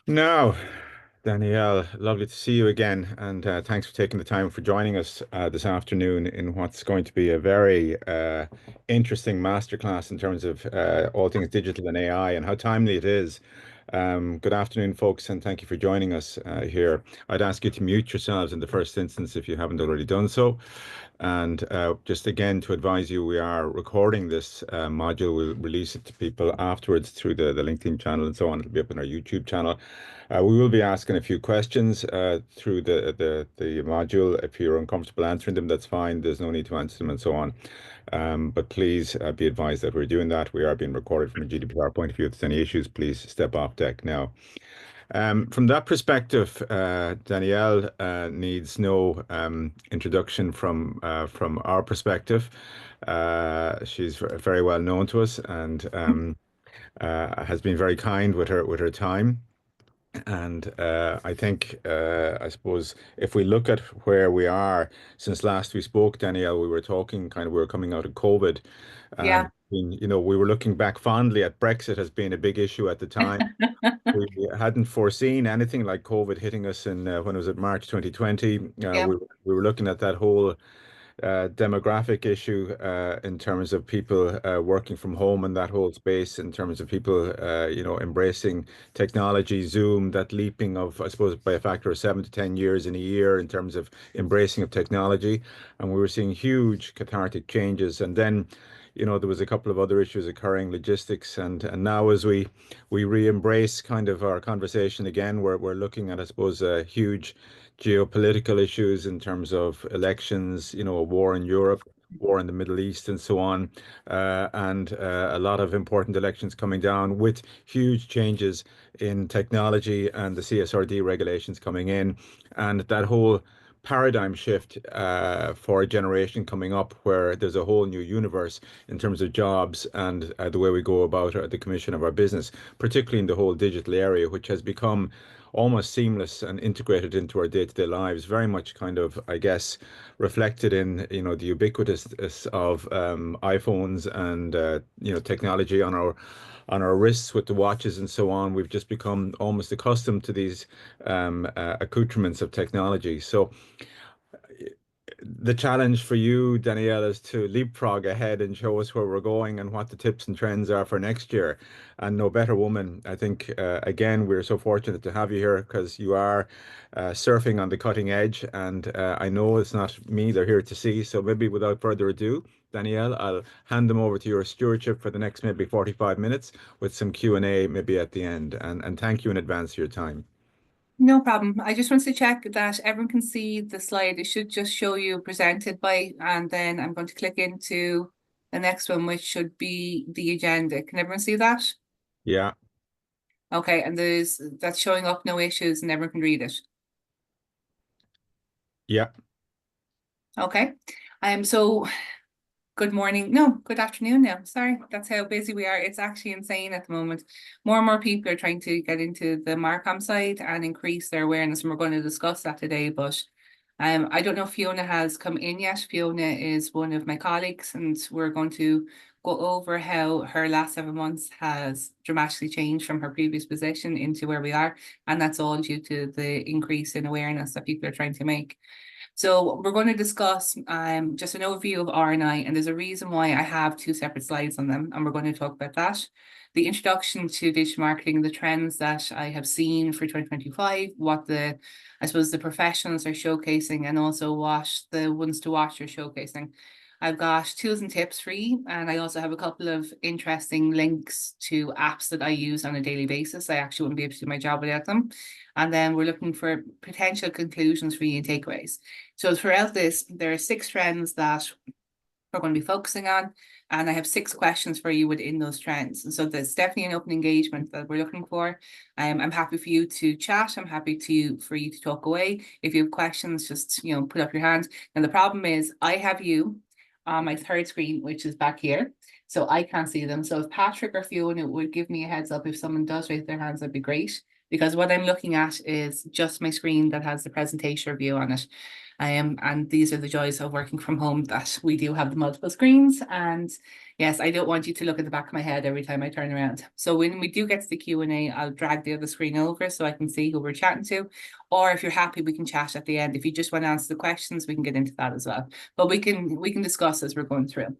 Now, Danielle, lovely to see you again, and thanks for taking the time for joining us this afternoon in what's going to be a very interesting masterclass in terms of all things digital and AI and how timely it is. Good afternoon, folks, and thank you for joining us here. I'd ask you to mute yourselves in the first instance if you haven't already done so. And just again to advise you, we are recording this module. We'll release it to people afterwards through the LinkedIn channel and so on. It'll be up on our YouTube channel. We will be asking a few questions through the module. If you're uncomfortable answering them, that's fine. There's no need to answer them and so on. But please be advised that we're doing that. We are being recorded from a GDPR point of view. If there's any issues, please step off deck now. From that perspective, Danielle needs no introduction from our perspective. She's very well known to us and has been very kind with her time. And I think, I suppose, if we look at where we are since last we spoke, Danielle, we were talking kind of we were coming out of COVID, and Yeah. we were looking back fondly at Brexit as being a big issue at the time. We hadn't foreseen anything like COVID hitting us in when it was at March 2020. Yeah. We were looking at that whole demographic issue in terms of people working from home and that whole space in terms of people embracing technology, Zoom, that leaping of I suppose by a factor of 7 to 10 years in a year in terms of embracing of technology, and we were seeing huge cathartic changes. And then there was a couple of other issues occurring, logistics, and now as we re-embrace kind of our conversation again, we're looking at, I suppose, huge geopolitical issues in terms of elections, a war in Europe, war in the Middle East, and so on, and a lot of important elections coming down with huge changes in technology and the CSRD regulations coming in, and that whole paradigm shift for a generation coming up where there's a whole new universe in terms of jobs and the way we go about the commission of our business, particularly in the whole digital area, which has become almost seamless and integrated into our day-to-day lives, very much kind of, I guess, reflected in, the ubiquitousness of iPhones and, technology on our wrists with the watches and so on. We've just become almost accustomed to these accoutrements of technology. So the challenge for you, Danielle, is to leapfrog ahead and show us where we're going and what the tips and trends are for next year. And no better woman. I think, again, we're so fortunate to have you here because you are surfing on the cutting edge. And I know it's not me they're here to see. So maybe without further ado, Danielle, I'll hand them over to your stewardship for the next maybe 45 minutes with some Q&A maybe at the end. And thank you in advance for your time. No problem. I just want to check that everyone can see the slide. It should just show you presented by, and then I'm going to click into the next one, which should be the agenda. Can everyone see that? Yeah, Okay, and that's showing up no issues and everyone can read it. yeah. Okay. So good morning. No, good afternoon now. Sorry, that's how busy we are. It's actually insane at the moment. More and more people are trying to get into the Marcom side and increase their awareness, and we're going to discuss that today. But I don't know if Fiona has come in yet. Fiona is one of my colleagues, and we're going to go over how her last 7 months has dramatically changed from her previous position into where we are. And that's all due to the increase in awareness that people are trying to make. So we're going to discuss just an overview of R&I, and there's a reason why I have two separate slides on them, and we're going to talk about that. The introduction to digital marketing, the trends that I have seen for 2025, what I suppose the professionals are showcasing, and also what the ones to watch are showcasing. I've got tools and tips for you, and I also have a couple of interesting links to apps that I use on a daily basis. I actually wouldn't be able to do my job without them. And then we're looking for potential conclusions for you and takeaways. So throughout this, there are 6 trends that we're going to be focusing on, and I have 6 questions for you within those trends. And so there's definitely an open engagement that we're looking for. I'm happy for you to chat. I'm happy for you to talk away. If you have questions, just put up your hand. And the problem is I have you on my third screen, which is back here. So I can't see them. So if Patrick or Fiona would give me a heads up if someone does raise their hands, that'd be great. Because what I'm looking at is just my screen that has the presentation review on it. And these are the joys of working from home, that we do have the multiple screens. And yes, I don't want you to look at the back of my head every time I turn around. So when we do get to the Q&A, I'll drag the other screen over so I can see who we're chatting to. Or if you're happy, we can chat at the end. If you just want to answer the questions, we can get into that as well. But we can discuss as we're going through.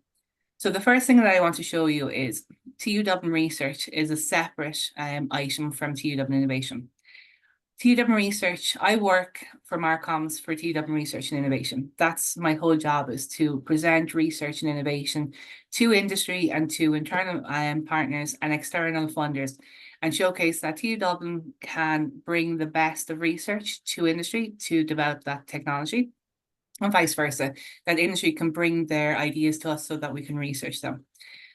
So the first thing that I want to show you is TU Dublin Research is a separate item from TU Dublin Innovation. TU Dublin Research, I work for Marcoms for TU Dublin Research and Innovation. That's my whole job, is to present research and innovation to industry and to internal partners and external funders, and showcase that TU Dublin can bring the best of research to industry to develop that technology, and vice versa, that industry can bring their ideas to us so that we can research them.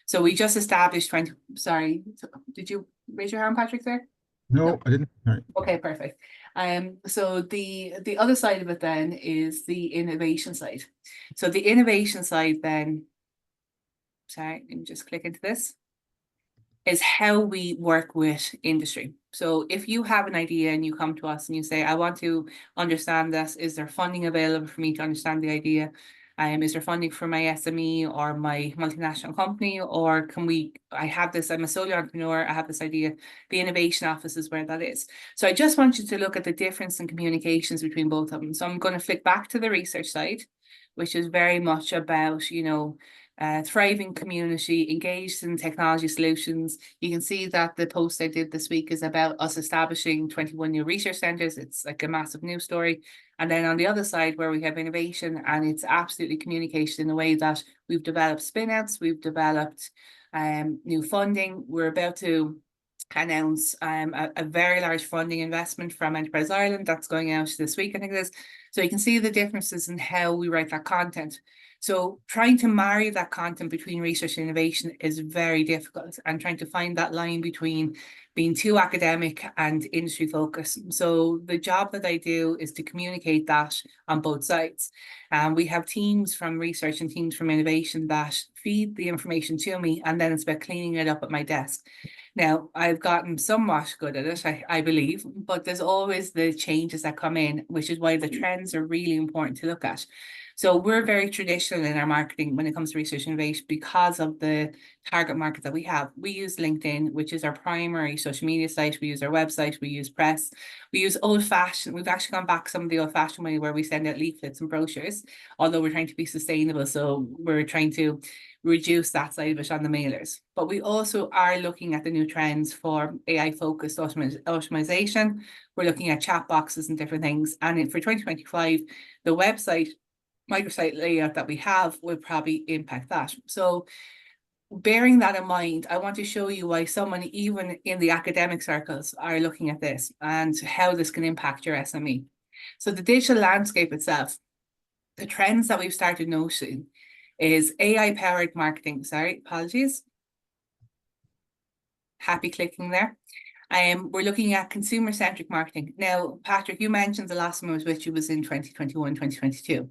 So we just established sorry, did you raise your hand, Patrick, there? No, I didn't. All right. Okay, perfect. So the other side of it then is the innovation side. So the innovation side then, sorry, let me just click into this, is how we work with industry. So if you have an idea and you come to us and you say, I want to understand this, is there funding available for me to understand the idea? Is there funding for my SME or my multinational company? Or I have this, I'm a solo entrepreneur, I have this idea. The innovation office is where that is. So I just want you to look at the difference in communications between both of them. So I'm going to flick back to the research side, which is very much about, thriving community, engaged in technology solutions. You can see that the post I did this week is about us establishing 21 new research centres. It's like a massive news story. And then on the other side, where we have innovation, and it's absolutely communicated in a way that we've developed spin-outs, we've developed new funding. We're about to announce a very large funding investment from Enterprise Ireland that's going out this week, I think it is. So you can see the differences in how we write that content. So trying to marry that content between research and innovation is very difficult, and trying to find that line between being too academic and industry focused. So the job that I do is to communicate that on both sides. We have teams from research and teams from innovation that feed the information to me, and then it's about cleaning it up at my desk. Now, I've gotten somewhat good at it, I believe, but there's always the changes that come in, which is why the trends are really important to look at. So we're very traditional in our marketing when it comes to research and innovation because of the target market that we have. We use LinkedIn, which is our primary social media site. We use our website, we use press, we use old-fashioned. We've actually gone back some of the old-fashioned way where we send out leaflets and brochures, although we're trying to be sustainable. So we're trying to reduce that side of it on the mailers. But we also are looking at the new trends for AI-focused automation. We're looking at chat boxes and different things. And for 2025, the website, microsite layout that we have will probably impact that. So bearing that in mind, I want to show you why someone even in the academic circles are looking at this and how this can impact your SME. So the digital landscape itself, the trends that we've started noticing is AI-powered marketing. Sorry, apologies. Happy clicking there. We're looking at consumer-centric marketing. Now, Patrick, you mentioned the last time I was with you was in 2021, 2022.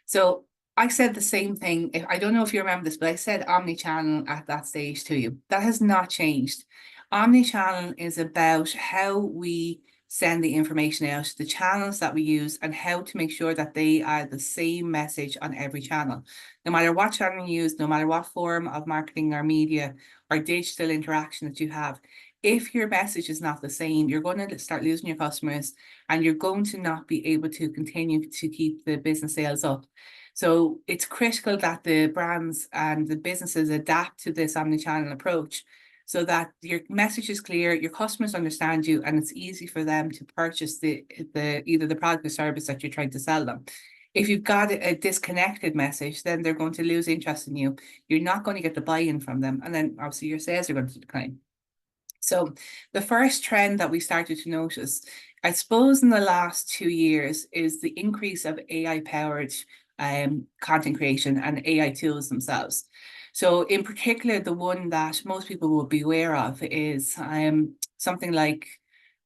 So I said the same thing. I don't know if you remember this, but I said omni-channel at that stage to you. That has not changed. Omni-channel is about how we send the information out, the channels that we use, and how to make sure that they are the same message on every channel. No matter what channel you use, no matter what form of marketing or media or digital interaction that you have, if your message is not the same, you're going to start losing your customers, and you're going to not be able to continue to keep the business sales up. So it's critical that the brands and the businesses adapt to this omnichannel approach so that your message is clear, your customers understand you, and it's easy for them to purchase either the product or service that you're trying to sell them. If you've got a disconnected message, then they're going to lose interest in you. You're not going to get the buy-in from them, and then obviously your sales are going to decline. So the first trend that we started to notice, I suppose in the last 2 years, is the increase of AI-powered content creation and AI tools themselves. So in particular, the one that most people will be aware of is something like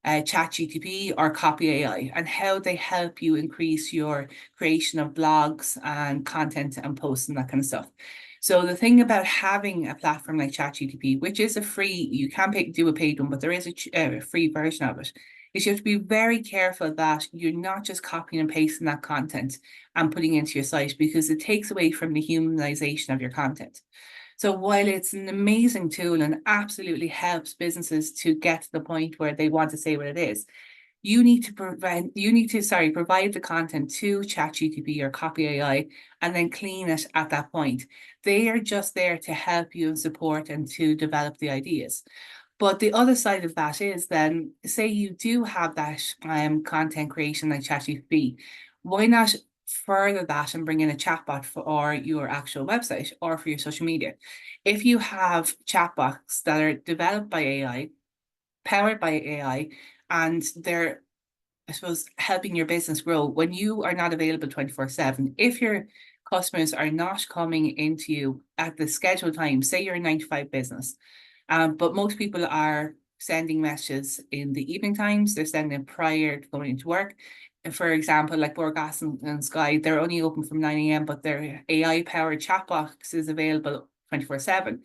ChatGPT or Copy AI, and how they help you increase your creation of blogs and content and posts and that kind of stuff. So the thing about having a platform like ChatGPT, which is a free, you can do a paid one, but there is a free version of it. is you have to be very careful that you're not just copying and pasting that content and putting it into your site, because it takes away from the humanization of your content. So while it's an amazing tool and absolutely helps businesses to get to the point where they want to say what it is, you need to provide the content to ChatGPT or Copy AI and then clean it at that point. They are just there to help you and support and to develop the ideas. But the other side of that is then, say you do have that content creation like ChatGPT, why not further that and bring in a chatbot for your actual website or for your social media? If you have chatbots that are developed by AI, powered by AI, and they're, I suppose, helping your business grow when you are not available 24/7, if your customers are not coming into you at the scheduled time, say you're a 9 to 5 business, but most people are sending messages in the evening times, they're sending it prior to going into work. For example, like Borgas and Sky, they're only open from 9 a.m., but their AI-powered chat box is available 24/7.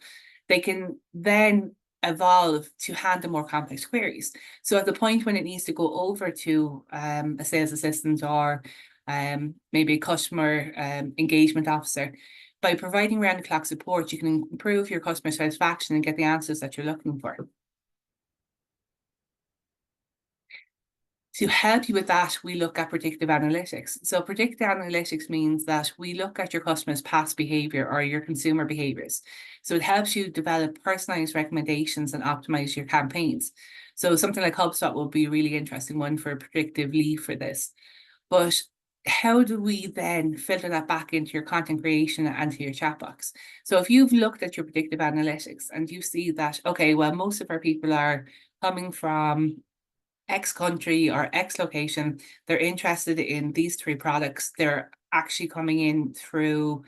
They can then evolve to handle more complex queries. So at the point when it needs to go over to a sales assistant or maybe a customer engagement officer, by providing round-the-clock support, you can improve your customer satisfaction and get the answers that you're looking for. To help you with that, we look at predictive analytics. So predictive analytics means that we look at your customer's past behavior or your consumer behaviors. So it helps you develop personalized recommendations and optimize your campaigns. So something like HubSpot will be a really interesting one for a predictive lead for this. But how do we then filter that back into your content creation and to your chat box? So if you've looked at your predictive analytics and you see that, okay, well, most of our people are coming from X country or X location, they're interested in these 3 products, they're actually coming in through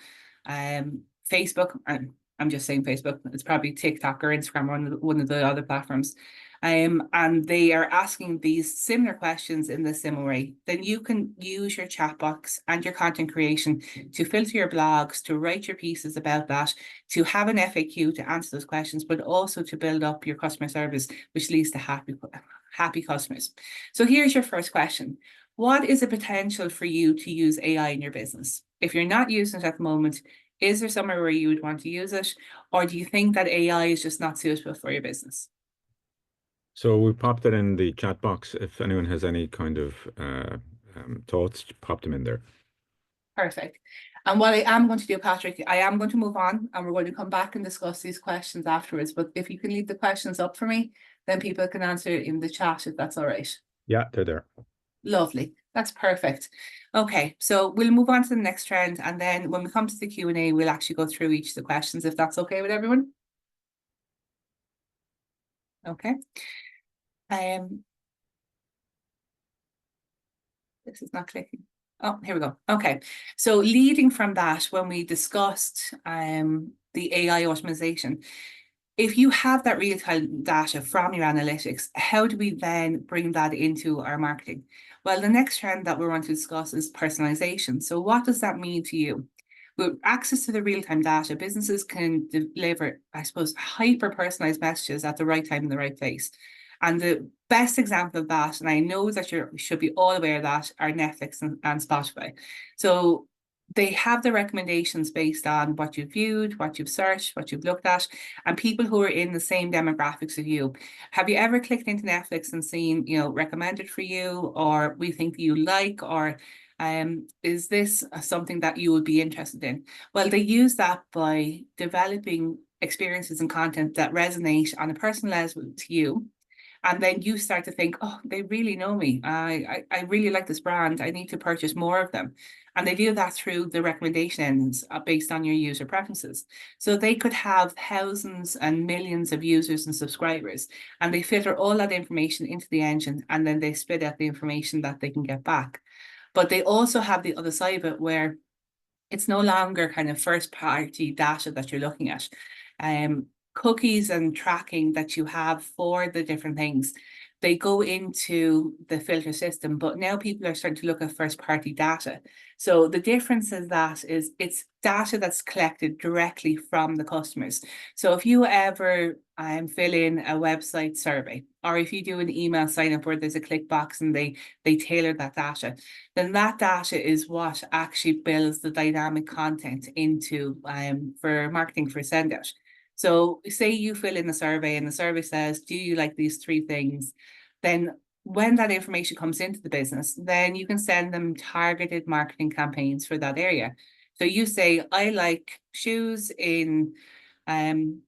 Facebook, and I'm just saying Facebook, it's probably TikTok or Instagram or one of the other platforms, and they are asking these similar questions in the similar way, then you can use your chat box and your content creation to filter your blogs, to write your pieces about that, to have an FAQ to answer those questions, but also to build up your customer service, which leads to happy customers. So here's your first question. What is the potential for you to use AI in your business? If you're not using it at the moment, is there somewhere where you would want to use it? Or do you think that AI is just not suitable for your business? So we popped it in the chat box. If anyone has any kind of thoughts, pop them in there. Perfect. And what I am going to do, Patrick, I am going to move on and we're going to come back and discuss these questions afterwards. But if you can leave the questions up for me, then people can answer in the chat if that's all right. Yeah, they're there. Lovely. That's perfect. Okay, so we'll move on to the next trend. And then when we come to the Q&A, we'll actually go through each of the questions, if that's okay with everyone. Okay. This is not clicking. Oh, here we go. Okay. So leading from that, when we discussed the AI automation, if you have that real-time data from your analytics, how do we then bring that into our marketing? Well, the next trend that we want to discuss is personalization. So what does that mean to you? With access to the real-time data, businesses can deliver, I suppose, hyper-personalized messages at the right time in the right place. And the best example of that, and I know that you should be all aware of that, are Netflix and Spotify. So they have the recommendations based on what you've viewed, what you've searched, what you've looked at, and people who are in the same demographics of you. Have you ever clicked into Netflix and seen, recommended for you, or we think you like, or is this something that you would be interested in? Well, they use that by developing experiences and content that resonate on a personal level to you. And then you start to think, oh, they really know me. I really like this brand. I need to purchase more of them. And they do that through the recommendations based on your user preferences. So they could have thousands and millions of users and subscribers, and they filter all that information into the engine, and then they spit out the information that they can get back. But they also have the other side of it where it's no longer kind of first party data that you're looking at. Cookies and tracking that you have for the different things, they go into the filter system, but now people are starting to look at first-party data. So the difference is that it's data that's collected directly from the customers. So if you ever fill in a website survey, or if you do an email sign up where there's a click box and they tailor that data, then that data is what actually builds the dynamic content into for marketing for send out. So say you fill in a survey and the survey says, do you like these 3 things? Then when that information comes into the business, then you can send them targeted marketing campaigns for that area. So you say, I like shoes in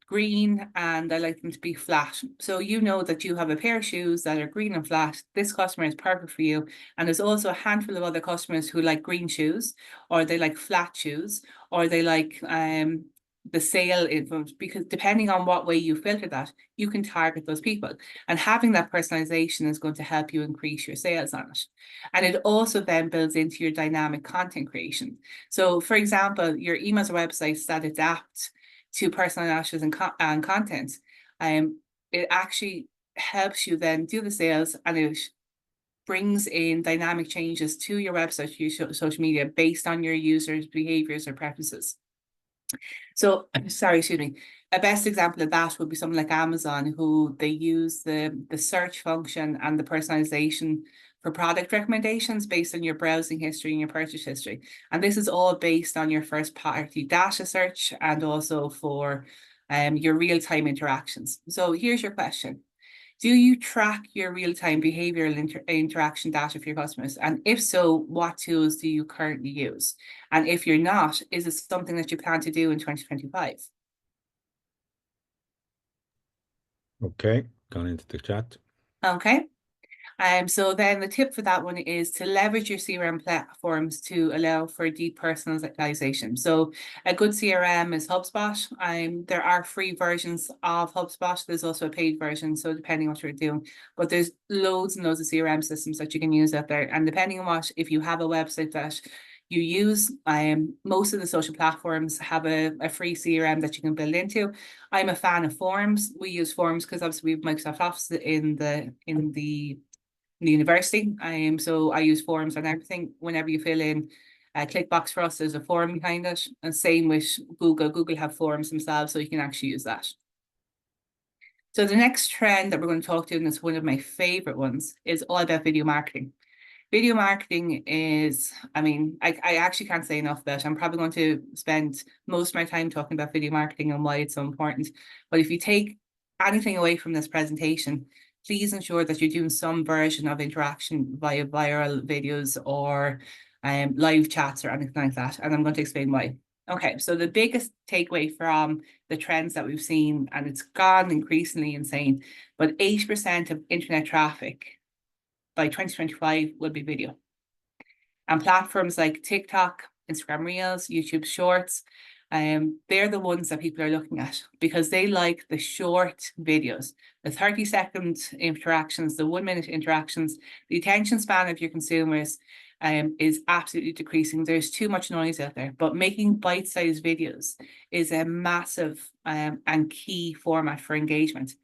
green and I like them to be flat. So you know that you have a pair of shoes that are green and flat. This customer is perfect for you. And there's also a handful of other customers who like green shoes, or they like flat shoes, or they like the sale info, because depending on what way you filter that, you can target those people. And having that personalization is going to help you increase your sales on it. And it also then builds into your dynamic content creation. So for example, your emails or websites that adapt to personalized and content, it actually helps you then do the sales, and it brings in dynamic changes to your website, to your social media, based on your users' behaviors or preferences. So, sorry, excuse me. A best example of that would be something like Amazon, who they use the search function and the personalization for product recommendations based on your browsing history and your purchase history. And this is all based on your first party data search and also for your real-time interactions. So here's your question. Do you track your real-time behavioral interaction data for your customers? And if so, what tools do you currently use? And if you're not, is it something that you plan to do in 2025? Okay, gone into the chat. Okay. So then the tip for that one is to leverage your CRM platforms to allow for deep personalization. So a good CRM is HubSpot. There are free versions of HubSpot. There's also a paid version, so depending on what you're doing. But there's loads and loads of CRM systems that you can use out there. And depending on what, if you have a website that you use, most of the social platforms have a free CRM that you can build into. I'm a fan of Forms. We use Forms because obviously we have Microsoft Office in the university. So I use Forms on everything. Whenever you fill in a click box for us, there's a form behind it. And same with Google. Google have forms themselves, so you can actually use that. So the next trend that we're going to talk to, and it's one of my favorite ones, is all about video marketing. Video marketing is, I actually can't say enough about it. I'm probably going to spend most of my time talking about video marketing and why it's so important. But if you take anything away from this presentation, please ensure that you're doing some version of interaction via viral videos or live chats or anything like that. And I'm going to explain why. Okay, so the biggest takeaway from the trends that we've seen, and it's gone increasingly insane, but 80% of internet traffic by 2025 will be video. And platforms like TikTok, Instagram Reels, YouTube Shorts, they're the ones that people are looking at because they like the short videos, the 30-second interactions, the 1-minute interactions. The attention span of your consumers is absolutely decreasing. There's too much noise out there, but making bite-sized videos is a massive and key format for engagement.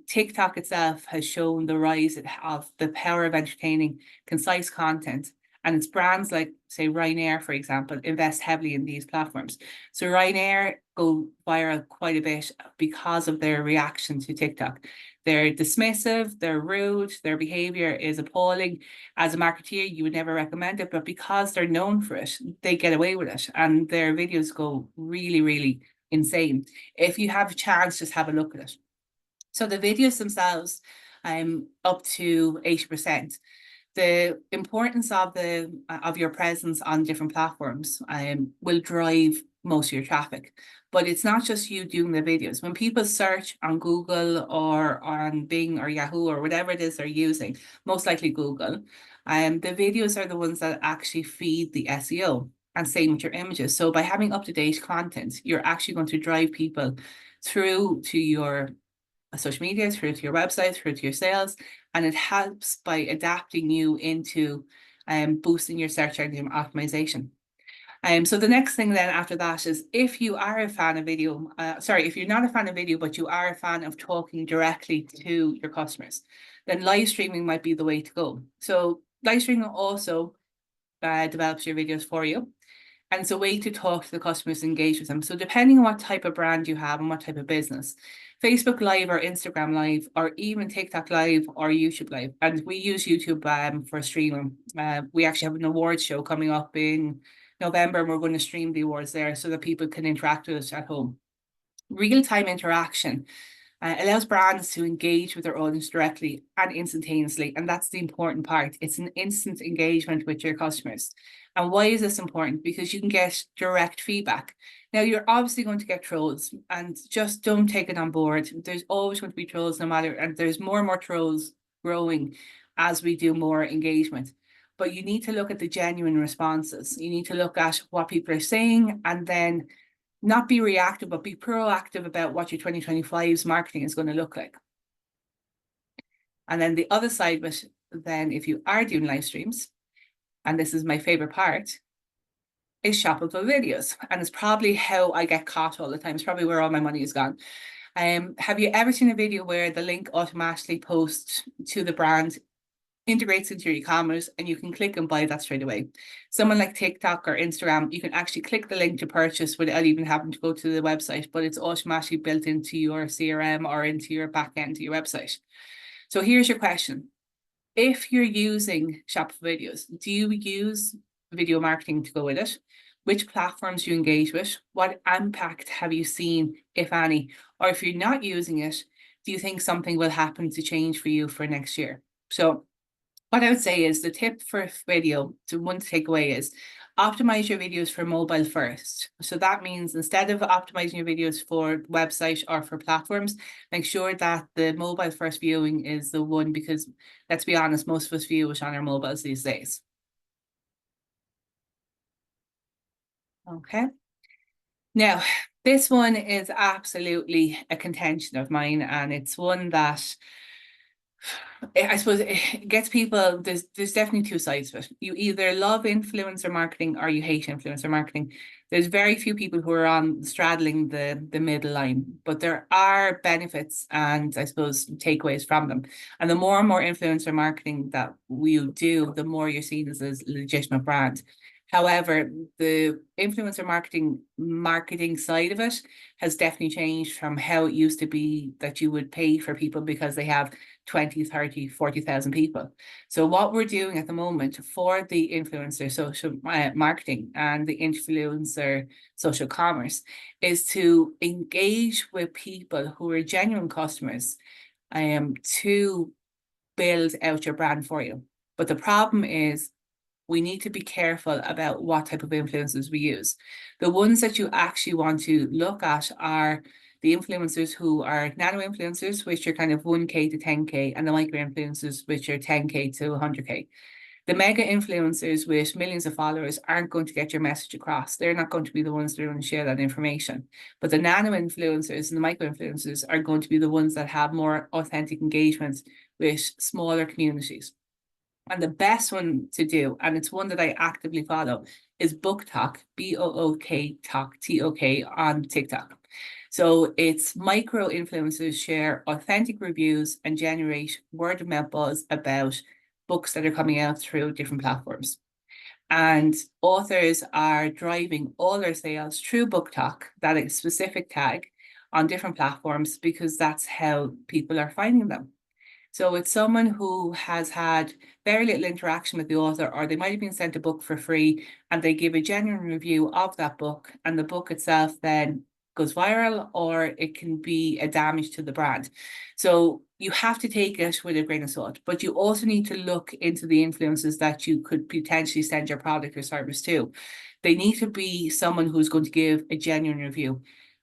TikTok itself has shown the rise of the power of entertaining concise content, and it's brands like, say, Ryanair, for example, invest heavily in these platforms. So Ryanair go viral quite a bit because of their reaction to TikTok. They're dismissive, they're rude, their behavior is appalling. As a marketeer, you would never recommend it, but because they're known for it, they get away with it, and their videos go really, really insane. If you have a chance, just have a look at it. So the videos themselves, up to 80%. The importance of your presence on different platforms will drive most of your traffic. But it's not just you doing the videos. When people search on Google or on Bing or Yahoo or whatever it is they're using, most likely Google, the videos are the ones that actually feed the SEO, and same with your images. So by having up-to-date content, you're actually going to drive people through to your social media, through to your website, through to your sales, and it helps by adapting you into boosting your search engine optimization. So the next thing then after that is, if you are a fan of video, if you're not a fan of video, but you are a fan of talking directly to your customers. then live streaming might be the way to go. So live streaming also develops your videos for you. And it's a way to talk to the customers, engage with them. So depending on what type of brand you have and what type of business, Facebook Live or Instagram Live or even TikTok Live or YouTube Live. And we use YouTube for streaming. We actually have an awards show coming up in November, and we're going to stream the awards there so that people can interact with us at home. Real-time interaction allows brands to engage with their audience directly and instantaneously. And that's the important part. It's an instant engagement with your customers. And why is this important? Because you can get direct feedback. Now, you're obviously going to get trolls, and just don't take it on board. There's always going to be trolls no matter, and there's more and more trolls growing as we do more engagement. But you need to look at the genuine responses. You need to look at what people are saying, and then not be reactive, but be proactive about what your 2025's marketing is going to look like. And then the other side of it, then if you are doing live streams, and this is my favorite part, is shoppable videos. And it's probably how I get caught all the time. It's probably where all my money is gone. Have you ever seen a video where the link automatically posts to the brand, integrates into your e-commerce, and you can click and buy that straight away? Someone like TikTok or Instagram, you can actually click the link to purchase without even having to go to the website, but it's automatically built into your CRM or into your backend to your website. So here's your question. If you're using shoppable videos, do you use video marketing to go with it? Which platforms do you engage with? What impact have you seen, if any? Or if you're not using it, do you think something will happen to change for you for next year? So what I would say is the tip for video, one to take away is optimize your videos for mobile first. So that means instead of optimizing your videos for website or for platforms, make sure that the mobile first viewing is the one, because let's be honest, most of us view it on our mobiles these days. Okay. Now, this one is absolutely a contention of mine, and it's one that I suppose it gets people, there's definitely two sides to it. You either love influencer marketing or you hate influencer marketing. There's very few people who are on straddling the middle line, but there are benefits and I suppose takeaways from them. And the more and more influencer marketing that we do, the more you're seen as a legitimate brand. However, the influencer marketing side of it has definitely changed from how it used to be that you would pay for people because they have 20, 30, 40,000 people. So what we're doing at the moment for the influencer social marketing and the influencer social commerce is to engage with people who are genuine customers to build out your brand for you. But the problem is we need to be careful about what type of influencers we use. The ones that you actually want to look at are the influencers who are nano influencers, which are kind of 1K to 10K, and the micro influencers, which are 10K to 100K. The mega influencers with millions of followers aren't going to get your message across. They're not going to be the ones that are going to share that information. But the nano influencers and the micro influencers are going to be the ones that have more authentic engagements with smaller communities. And the best one to do, and it's one that I actively follow, is BookTok, BOOK Talk, TOK on TikTok. So it's micro influencers share authentic reviews and generate word of mouth buzz about books that are coming out through different platforms. And authors are driving all their sales through BookTok, that is a specific tag on different platforms, because that's how people are finding them. So it's someone who has had very little interaction with the author, or they might have been sent a book for free and they give a genuine review of that book, and the book itself then goes viral, or it can be a damage to the brand. So you have to take it with a grain of salt, but you also need to look into the influences that you could potentially send your product or service to. They need to be someone who's going to give a genuine review.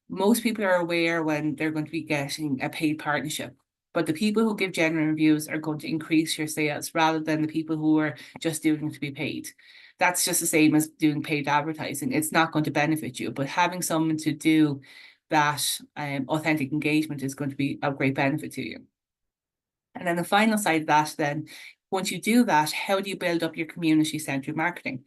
Most people are aware when they're going to be getting a paid partnership, but the people who give genuine reviews are going to increase your sales rather than the people who are just doing it to be paid. That's just the same as doing paid advertising. It's not going to benefit you, but having someone to do that authentic engagement is going to be of great benefit to you. And then the final side of that, then, once you do that, how do you build up your community-centered marketing?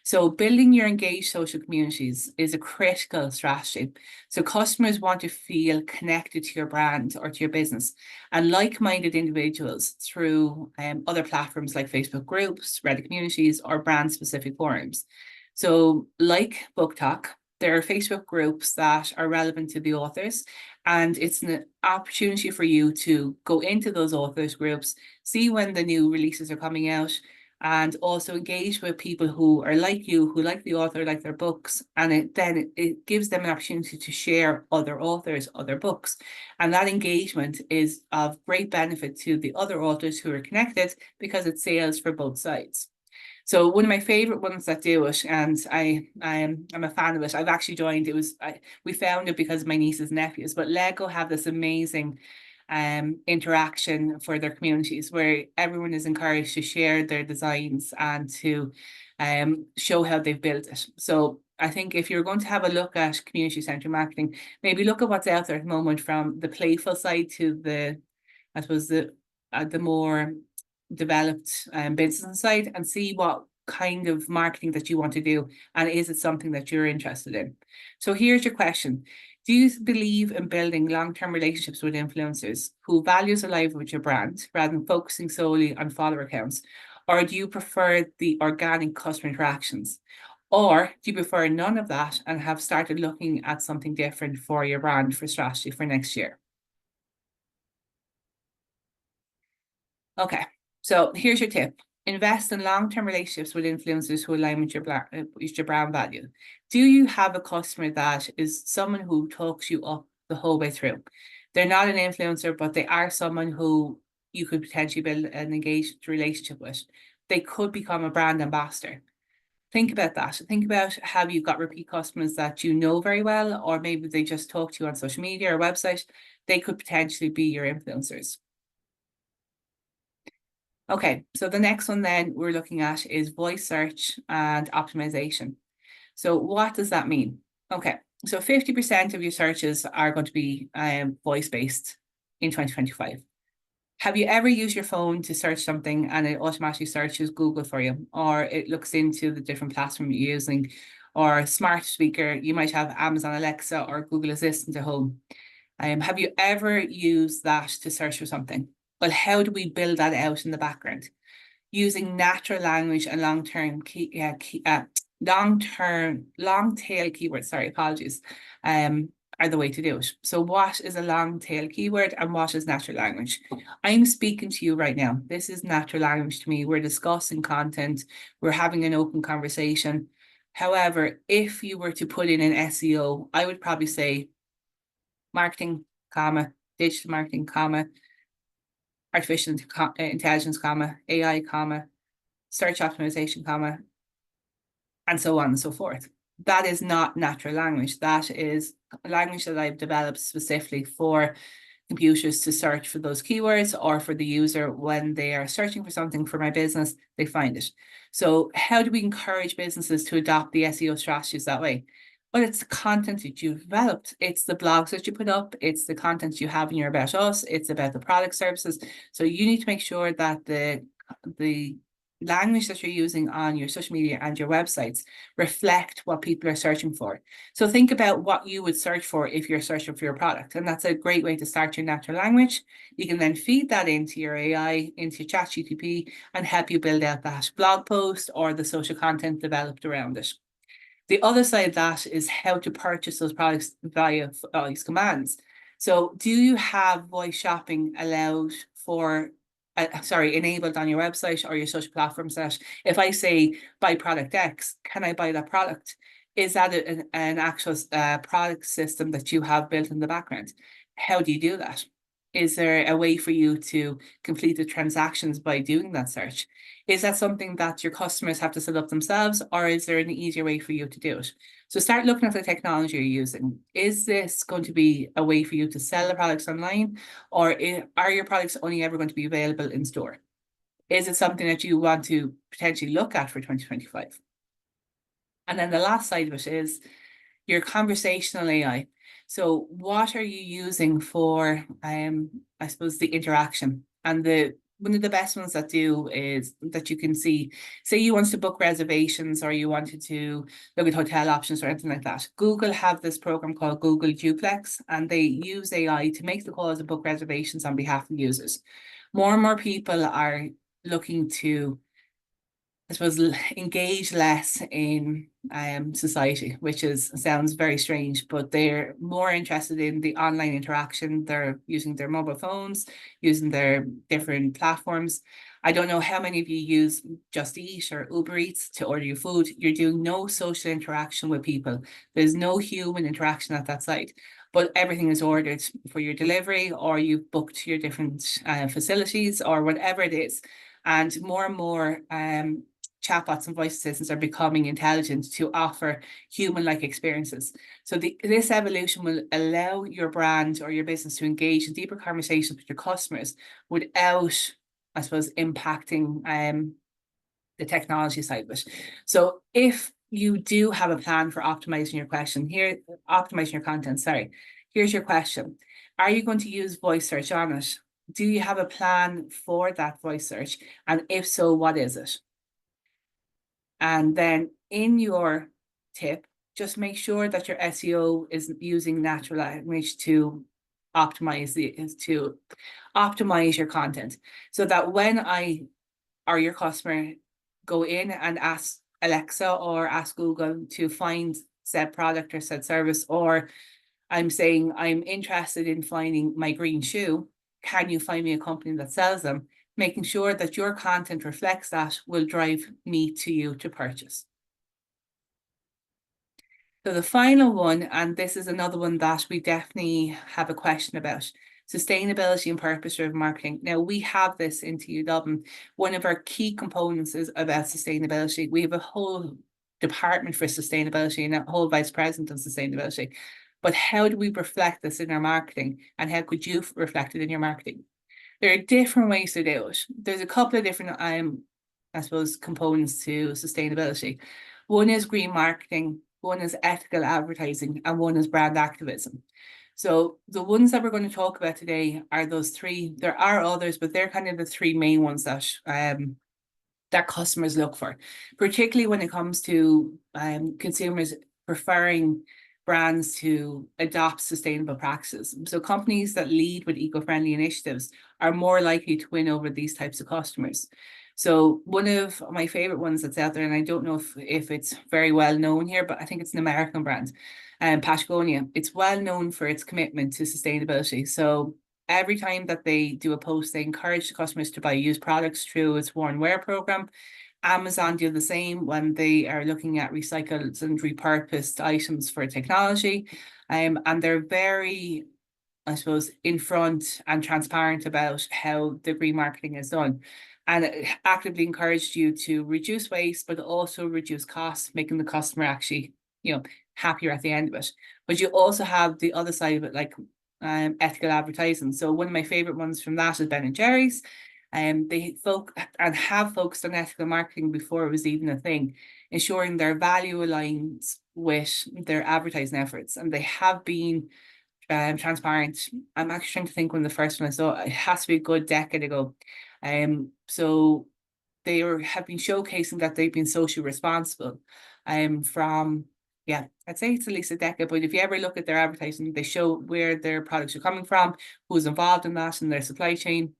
So building your engaged social communities is a critical strategy. So customers want to feel connected to your brand or to your business, and like-minded individuals through other platforms like Facebook groups, Reddit communities, or brand-specific forums. So like Book Talk, there are Facebook groups that are relevant to the authors, and it's an opportunity for you to go into those authors groups, see when the new releases are coming out, and also engage with people who are like you, who like the author, like their books. And it gives them an opportunity to share other authors, other books. And that engagement is of great benefit to the other authors who are connected, because it's sales for both sides. So one of my favorite ones that do it, and I'm a fan of it. I've actually joined. We found it because of my nieces and nephews. But Lego have this amazing interaction for their communities, where everyone is encouraged to share their designs and to show how they've built it. So I think if you're going to have a look at community-centered marketing, maybe look at what's out there at the moment, from the playful side to the, I suppose, the more developed business side, and see what kind of marketing that you want to do, and is it something that you're interested in. So here's your question. Do you believe in building long-term relationships with influencers who values alive with your brand rather than focusing solely on follower accounts? Or do you prefer the organic customer interactions? Or do you prefer none of that and have started looking at something different for your brand, for strategy for next year? Okay, so here's your tip. Invest in long-term relationships with influencers who align with your brand value. Do you have a customer that is someone who talks you up the whole way through? They're not an influencer, but they are someone who you could potentially build an engaged relationship with. They could become a brand ambassador. Think about that. Think about, have you got repeat customers that you know very well, or maybe they just talk to you on social media or website? They could potentially be your influencers. Okay, so the next one then we're looking at is voice search and optimization. So what does that mean? Okay, so 50% of your searches are going to be voice-based in 2025. Have you ever used your phone to search something and it automatically searches Google for you, or it looks into the different platform you're using, or smart speaker, you might have Amazon Alexa or Google Assistant at home. Have you ever used that to search for something? Well, how do we build that out in the background? Using natural language and long-tail keywords, sorry, apologies, are the way to do it. So what is a long tail keyword and what is natural language? I'm speaking to you right now. This is natural language to me. We're discussing content. We're having an open conversation. However, if you were to put in an SEO, I would probably say marketing, comma, digital marketing, comma, artificial intelligence, comma, AI, comma, search optimization, comma, and so on and so forth. That is not natural language. That is a language that I've developed specifically for computers to search for those keywords, or for the user when they are searching for something for my business, they find it. So how do we encourage businesses to adopt the SEO strategies that way? Well, it's the content that you've developed. It's the blogs that you put up. It's the content you have in your About Us. It's about the product services. So you need to make sure that the language that you're using on your social media and your websites reflect what people are searching for. So think about what you would search for if you're searching for your product. And that's a great way to start your natural language. You can then feed that into your AI, into ChatGPT, and help you build out that blog post or the social content developed around it. The other side of that is how to purchase those products via these commands. So do you have voice shopping allowed for enabled on your website or your social platforms? That if I say buy product X, can I buy that product? Is that an actual product system that you have built in the background? How do you do that? Is there a way for you to complete the transactions by doing that search? Is that something that your customers have to set up themselves, or is there an easier way for you to do it? So start looking at the technology you're using. Is this going to be a way for you to sell the products online, or are your products only ever going to be available in store? Is it something that you want to potentially look at for 2025? And then the last side of it is your conversational AI. So what are you using for, I suppose, the interaction and the one of the best ones that do is that you can see, say you wanted to book reservations or you wanted to look at hotel options or anything like that. Google have this program called Google Duplex, and they use AI to make the calls and book reservations on behalf of users. More and more people are looking to, I suppose, engage less in society, which sounds very strange, but they're more interested in the online interaction. They're using their mobile phones, using their different platforms. I don't know how many of you use Just Eat or Uber Eats to order your food. You're doing no social interaction with people. There's no human interaction at that site, but everything is ordered for your delivery, or you've booked your different facilities or whatever it is. And more chatbots and voice assistants are becoming intelligent to offer human-like experiences. So this evolution will allow your brand or your business to engage in deeper conversations with your customers without, I suppose, impacting the technology side of it. So if you do have a plan for optimizing your content, here's your question. Are you going to use voice search on it? Do you have a plan for that voice search? And if so, what is it? And then in your tip, just make sure that your SEO is using natural language to optimize your content, so that when I or your customer go in and ask Alexa or ask Google to find said product or said service, or I'm saying I'm interested in finding my green shoe, can you find me a company that sells them? Making sure that your content reflects that will drive me to you to purchase. So the final one, and this is another one that we definitely have a question about, sustainability and purpose-driven marketing. Now, we have this in TU Dublin. One of our key components is about sustainability. We have a whole department for sustainability and a whole vice president of sustainability. But how do we reflect this in our marketing? And how could you reflect it in your marketing? There are different ways to do it. There's a couple of different, I suppose, components to sustainability. One is green marketing, one is ethical advertising, and one is brand activism. So the ones that we're going to talk about today are those three. There are others, but they're kind of the three main ones that that customers look for, particularly when it comes to consumers preferring brands to adopt sustainable practices. So companies that lead with eco-friendly initiatives are more likely to win over these types of customers. So one of my favorite ones that's out there, and I don't know if it's very well known here, but I think it's an American brand, Patagonia. It's well known for its commitment to sustainability. So every time that they do a post, they encourage the customers to buy used products through its Worn Wear program. Amazon do the same when they are looking at recycled and repurposed items for technology. And they're very, I suppose, in front and transparent about how the green marketing is done. And it actively encouraged you to reduce waste, but also reduce costs, making the customer actually, happier at the end of it. But you also have the other side of it, like ethical advertising. So one of my favorite ones from that is Ben Jerry's. They have focused on ethical marketing before it was even a thing, ensuring their value aligns with their advertising efforts. And they have been transparent. I'm actually trying to think when the first one I saw, it has to be a good decade ago. So they have been showcasing that they've been socially responsible from, I'd say it's at least a decade, but if you ever look at their advertising, they show where their products are coming from, who's involved in that in their supply chain.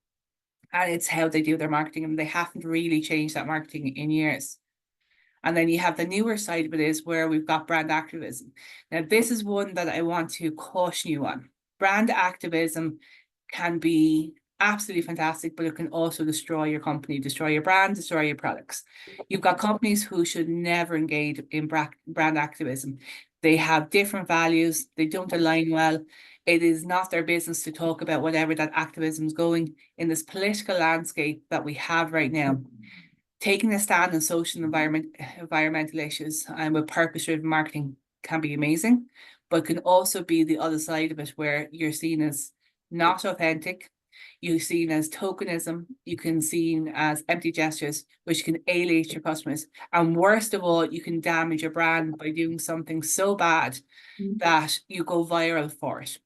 And it's how they do their marketing, and they haven't really changed that marketing in years. And then you have the newer side of it is where we've got brand activism. Now, this is one that I want to caution you on. Brand activism can be absolutely fantastic, but it can also destroy your company, destroy your brand, destroy your products. You've got companies who should never engage in brand activism. They have different values. They don't align well. It is not their business to talk about whatever that activism is going in this political landscape that we have right now. Taking a stand on social and environmental issues and with purpose-driven marketing can be amazing, but can also be the other side of it where you're seen as not authentic, you're seen as tokenism, you can seen as empty gestures, which can alienate your customers. And worst of all, you can damage your brand by doing something so bad that you go viral for it.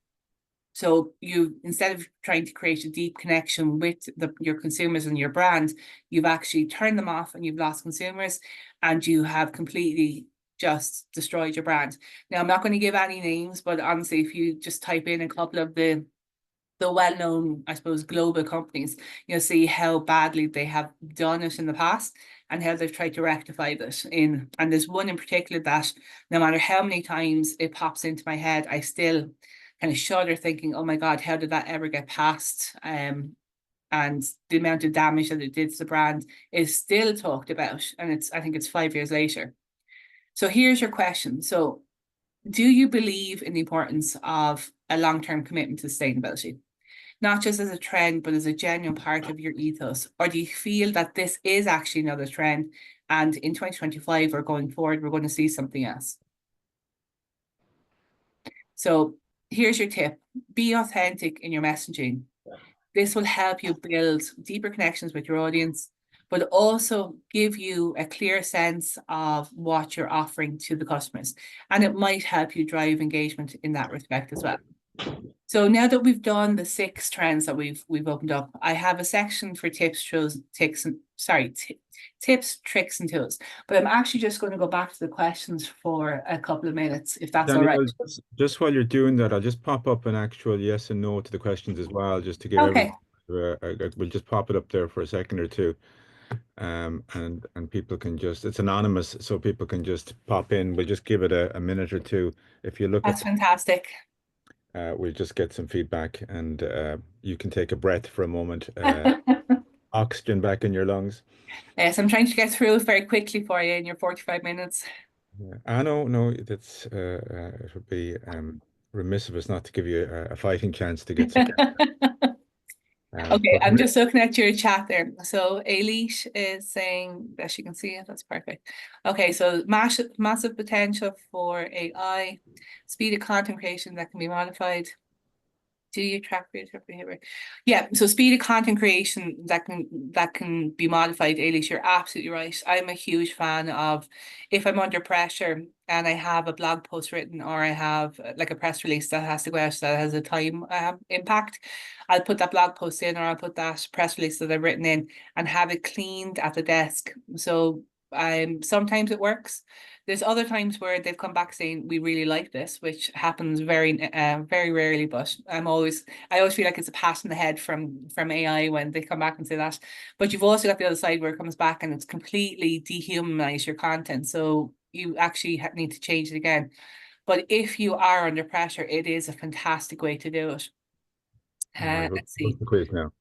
So you, instead of trying to create a deep connection with your consumers and your brand, you've actually turned them off and you've lost consumers, and you have completely just destroyed your brand. Now, I'm not going to give any names, but honestly, if you just type in a couple of the well-known, I suppose, global companies, you'll see how badly they have done it in the past and how they've tried to rectify this in. And there's one in particular that no matter how many times it pops into my head, I still kind of shudder thinking, oh my God, how did that ever get past? And the amount of damage that it did to the brand is still talked about. And I think it's 5 years later. So here's your question. So do you believe in the importance of a long-term commitment to sustainability? Not just as a trend, but as a genuine part of your ethos? Or do you feel that this is actually another trend, and in 2025 or going forward, we're going to see something else? So here's your tip. Be authentic in your messaging. This will help you build deeper connections with your audience, but also give you a clear sense of what you're offering to the customers. And it might help you drive engagement in that respect as well. So now that we've done the 6 trends that we've opened up, I have a section for tips, tricks, and tools. But I'm actually just going to go back to the questions for a couple of minutes, if that's all right. Danielle, just while you're doing that, I'll just pop up an actual yes and no to the questions as well, just to give Okay, everyone, we'll just pop it up there for a second or two. And people can just, it's anonymous, so people can just pop in. We'll just give it a minute or two. If you look at that's fantastic. we'll just get some feedback, and you can take a breath for a moment, oxygen back in your lungs. Yes, I'm trying to get through it very quickly for you in your 45 minutes. Yeah. No, no, that's it would be remiss of us not to give you a fighting chance to get some. Okay, But I'm just looking at your chat there. So Ailish is saying that she can see it. That's perfect. Okay, so massive potential for AI, speed of content creation that can be modified. Do you track creative behavior? Yeah, so speed of content creation that can be modified, Eilish, you're absolutely right. I'm a huge fan of, if I'm under pressure and I have a blog post written, or I have like a press release that has to go out that has a time impact, I'll put that blog post in, or I'll put that press release that I've written in and have it cleaned at the desk. So sometimes it works. There's other times where they've come back saying we really like this, which happens very rarely. But I always feel like it's a pat on the head from AI when they come back and say that. But you've also got the other side where it comes back and it's completely dehumanized your content, so you actually need to change it again. But if you are under pressure, it is a fantastic way to do it. all right, Let's what's see. the quiz now?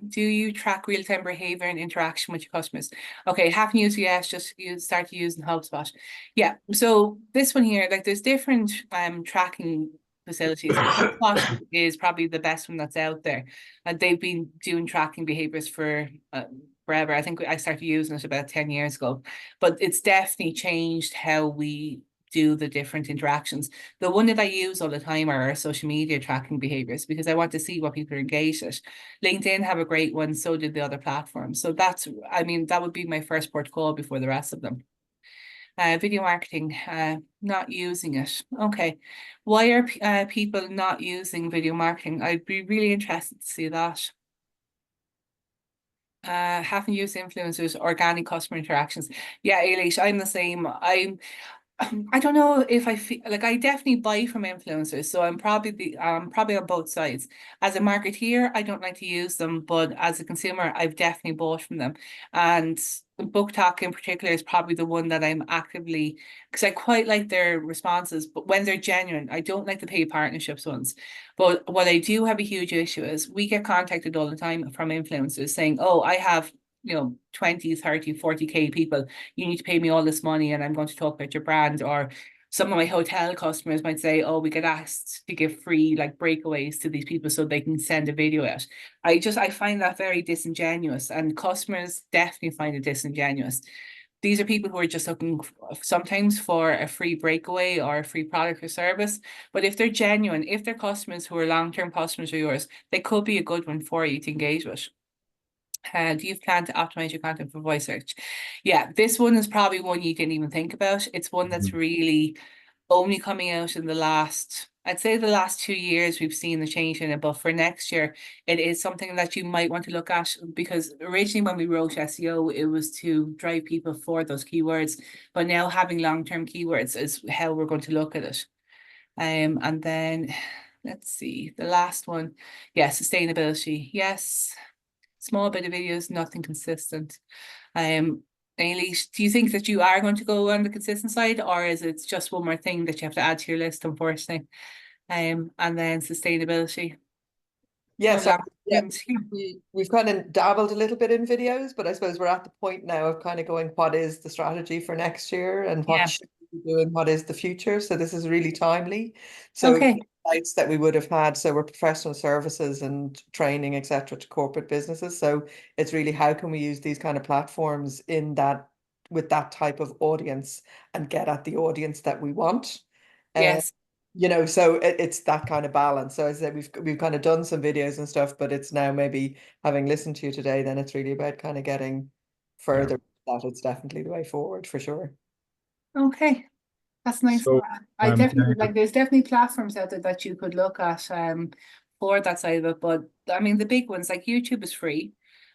Do you track real-time behavior and interaction with your customers? Okay, haven't used yes, just start using HubSpot. Yeah, so this one here, like there's different tracking facilities. HubSpot is probably the best one that's out there. And they've been doing tracking behaviors for forever. I think I started using it about 10 years ago, but it's definitely changed how we do the different interactions. The one that I use all the time are our social media tracking behaviors, because I want to see what people are engaged with. LinkedIn have a great one, so did the other platforms. So that would be my first port call before the rest of them. Video marketing, not using it. Okay. Why are people not using video marketing? I'd be really interested to see that. Haven't used influencers, organic customer interactions. Yeah, Eilish, I'm the same. I don't know if I feel like I definitely buy from influencers, so I'm probably on both sides. As a marketeer, I don't like to use them, but as a consumer, I've definitely bought from them. And Book Talk in particular is probably the one that I'm actively, because I quite like their responses, but when they're genuine, I don't like the paid partnerships ones. But what I do have a huge issue is we get contacted all the time from influencers saying, oh, I have 20, 30, 40K people, you need to pay me all this money and I'm going to talk about your brand. Or some of my hotel customers might say, oh, we get asked to give free like breakaways to these people so they can send a video out. I find that very disingenuous, and customers definitely find it disingenuous. These are people who are just looking sometimes for a free breakaway or a free product or service. But if they're genuine, if they're customers who are long-term customers of yours, they could be a good one for you to engage with. Do you plan to optimize your content for voice search? Yeah, this one is probably one you didn't even think about. It's one that's really only coming out in the last, I'd say the last 2 years we've seen the change in it, but for next year, it is something that you might want to look at, because originally when we wrote SEO, it was to drive people for those keywords, but now having long-term keywords is how we're going to look at it. And then let's see, the last one, yeah, sustainability. Yes, small bit of videos, nothing consistent. Elise, do you think that you are going to go on the consistent side, or is it just one more thing that you have to add to your list, unfortunately? And then sustainability. Yes, yeah, Yeah. we've kind of dabbled a little bit in videos, but I suppose we're at the point now of kind of going, what is the strategy for next year and what Yeah. should we be doing, what is the future? So this is really timely. So Okay. sites that we would have had, so we're professional services and training, etc., to corporate businesses. So it's really, how can we use these kind of platforms in that, with that type of audience, and get at the audience that we want. Yes. You know, so it's that kind of balance. So as I said, we've kind of done some videos and stuff, but it's now, maybe having listened to you today, then it's really about kind of getting further. That it's definitely the way forward for sure. Okay. That's nice. So, I definitely, Daniel, like, there's definitely platforms out there that you could look at for that side of it. But I mean, the big ones like YouTube is free,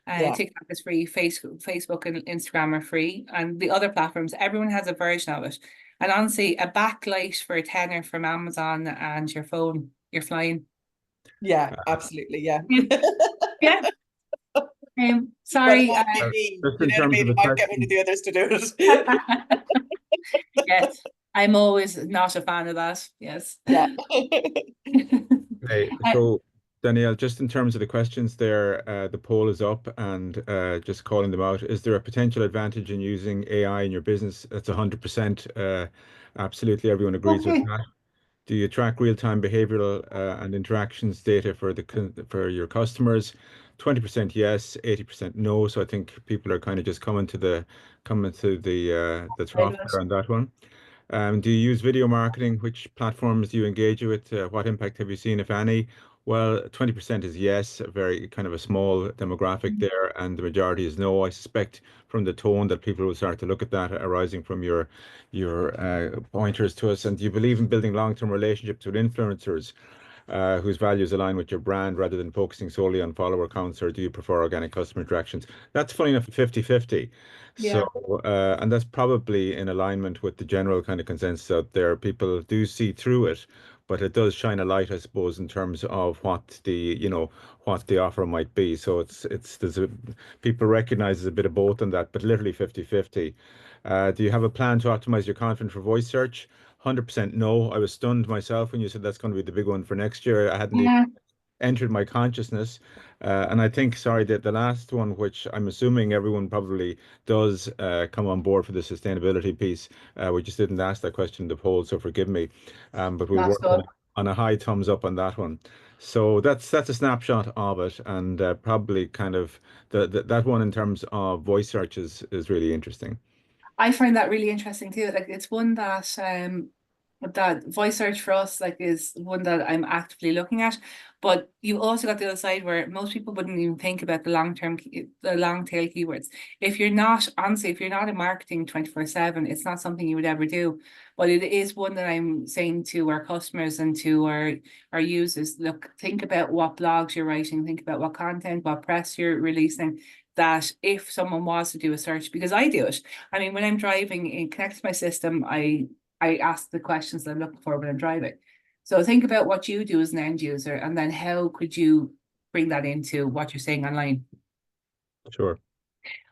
Yeah. TikTok is free, Facebook and Instagram are free, and the other platforms, everyone has a version of it. And honestly, a backlight for a tenner from Amazon and your phone, you're flying. Yeah, absolutely. Yeah. Yeah. Well, it Sorry. might be me, just you in know what I terms of mean? the It might get one of question, the others to do it. Yes, I'm always not a fan of that. Yes. Yeah. hey, so Danielle, just in terms of the questions there, the poll is up, and just calling them out. Is there a potential advantage in using AI in your business? That's 100%. Absolutely, everyone agrees with Okay. that. Do you track real-time behavioral and interactions data for for your customers? 20% yes, 80% no. So I think people are kind of just coming to the trough there on that one. Do you use video marketing? Which platforms do you engage with? What impact have you seen, if any? Well, 20% is yes, a very kind of a small demographic there, and the majority is no. I suspect from the tone that people will start to look at that arising from your pointers to us. And do you believe in building long-term relationships with influencers whose values align with your brand rather than focusing solely on follower counts, or do you prefer organic customer interactions? That's funny enough, 50-50. So, Yeah. and that's probably in alignment with the general kind of consensus out there. People do see through it, but it does shine a light, I suppose, in terms of what what the offer might be. So people recognize there's a bit of both in that, but literally 50-50. Do you have a plan to optimize your content for voice search? 100% no. I was stunned myself when you said that's going to be the big one for next year. I hadn't Yeah. entered my consciousness. And I think, sorry, that the last one, which I'm assuming everyone probably does come on board for the sustainability piece, we just didn't ask that question in the poll, so forgive me. But we'll That's work good. on a high thumbs up on that one. So that's a snapshot of it, and probably kind of that one in terms of voice search is really interesting. I find that really interesting too. Like, it's one that voice search for us, like, is one that I'm actively looking at. But you also got the other side where most people wouldn't even think about the the long tail keywords. If you're not, honestly, if you're not in marketing 24/7, it's not something you would ever do. But it is one that I'm saying to our customers and to our users, look, think about what blogs you're writing, think about what content, what press you're releasing, that if someone was to do a search, because I do it. I mean, when I'm driving, it connects to my system. I ask the questions that I'm looking for when I'm driving. So think about what you do as an end user, and then how could you bring that into what you're saying online? Sure.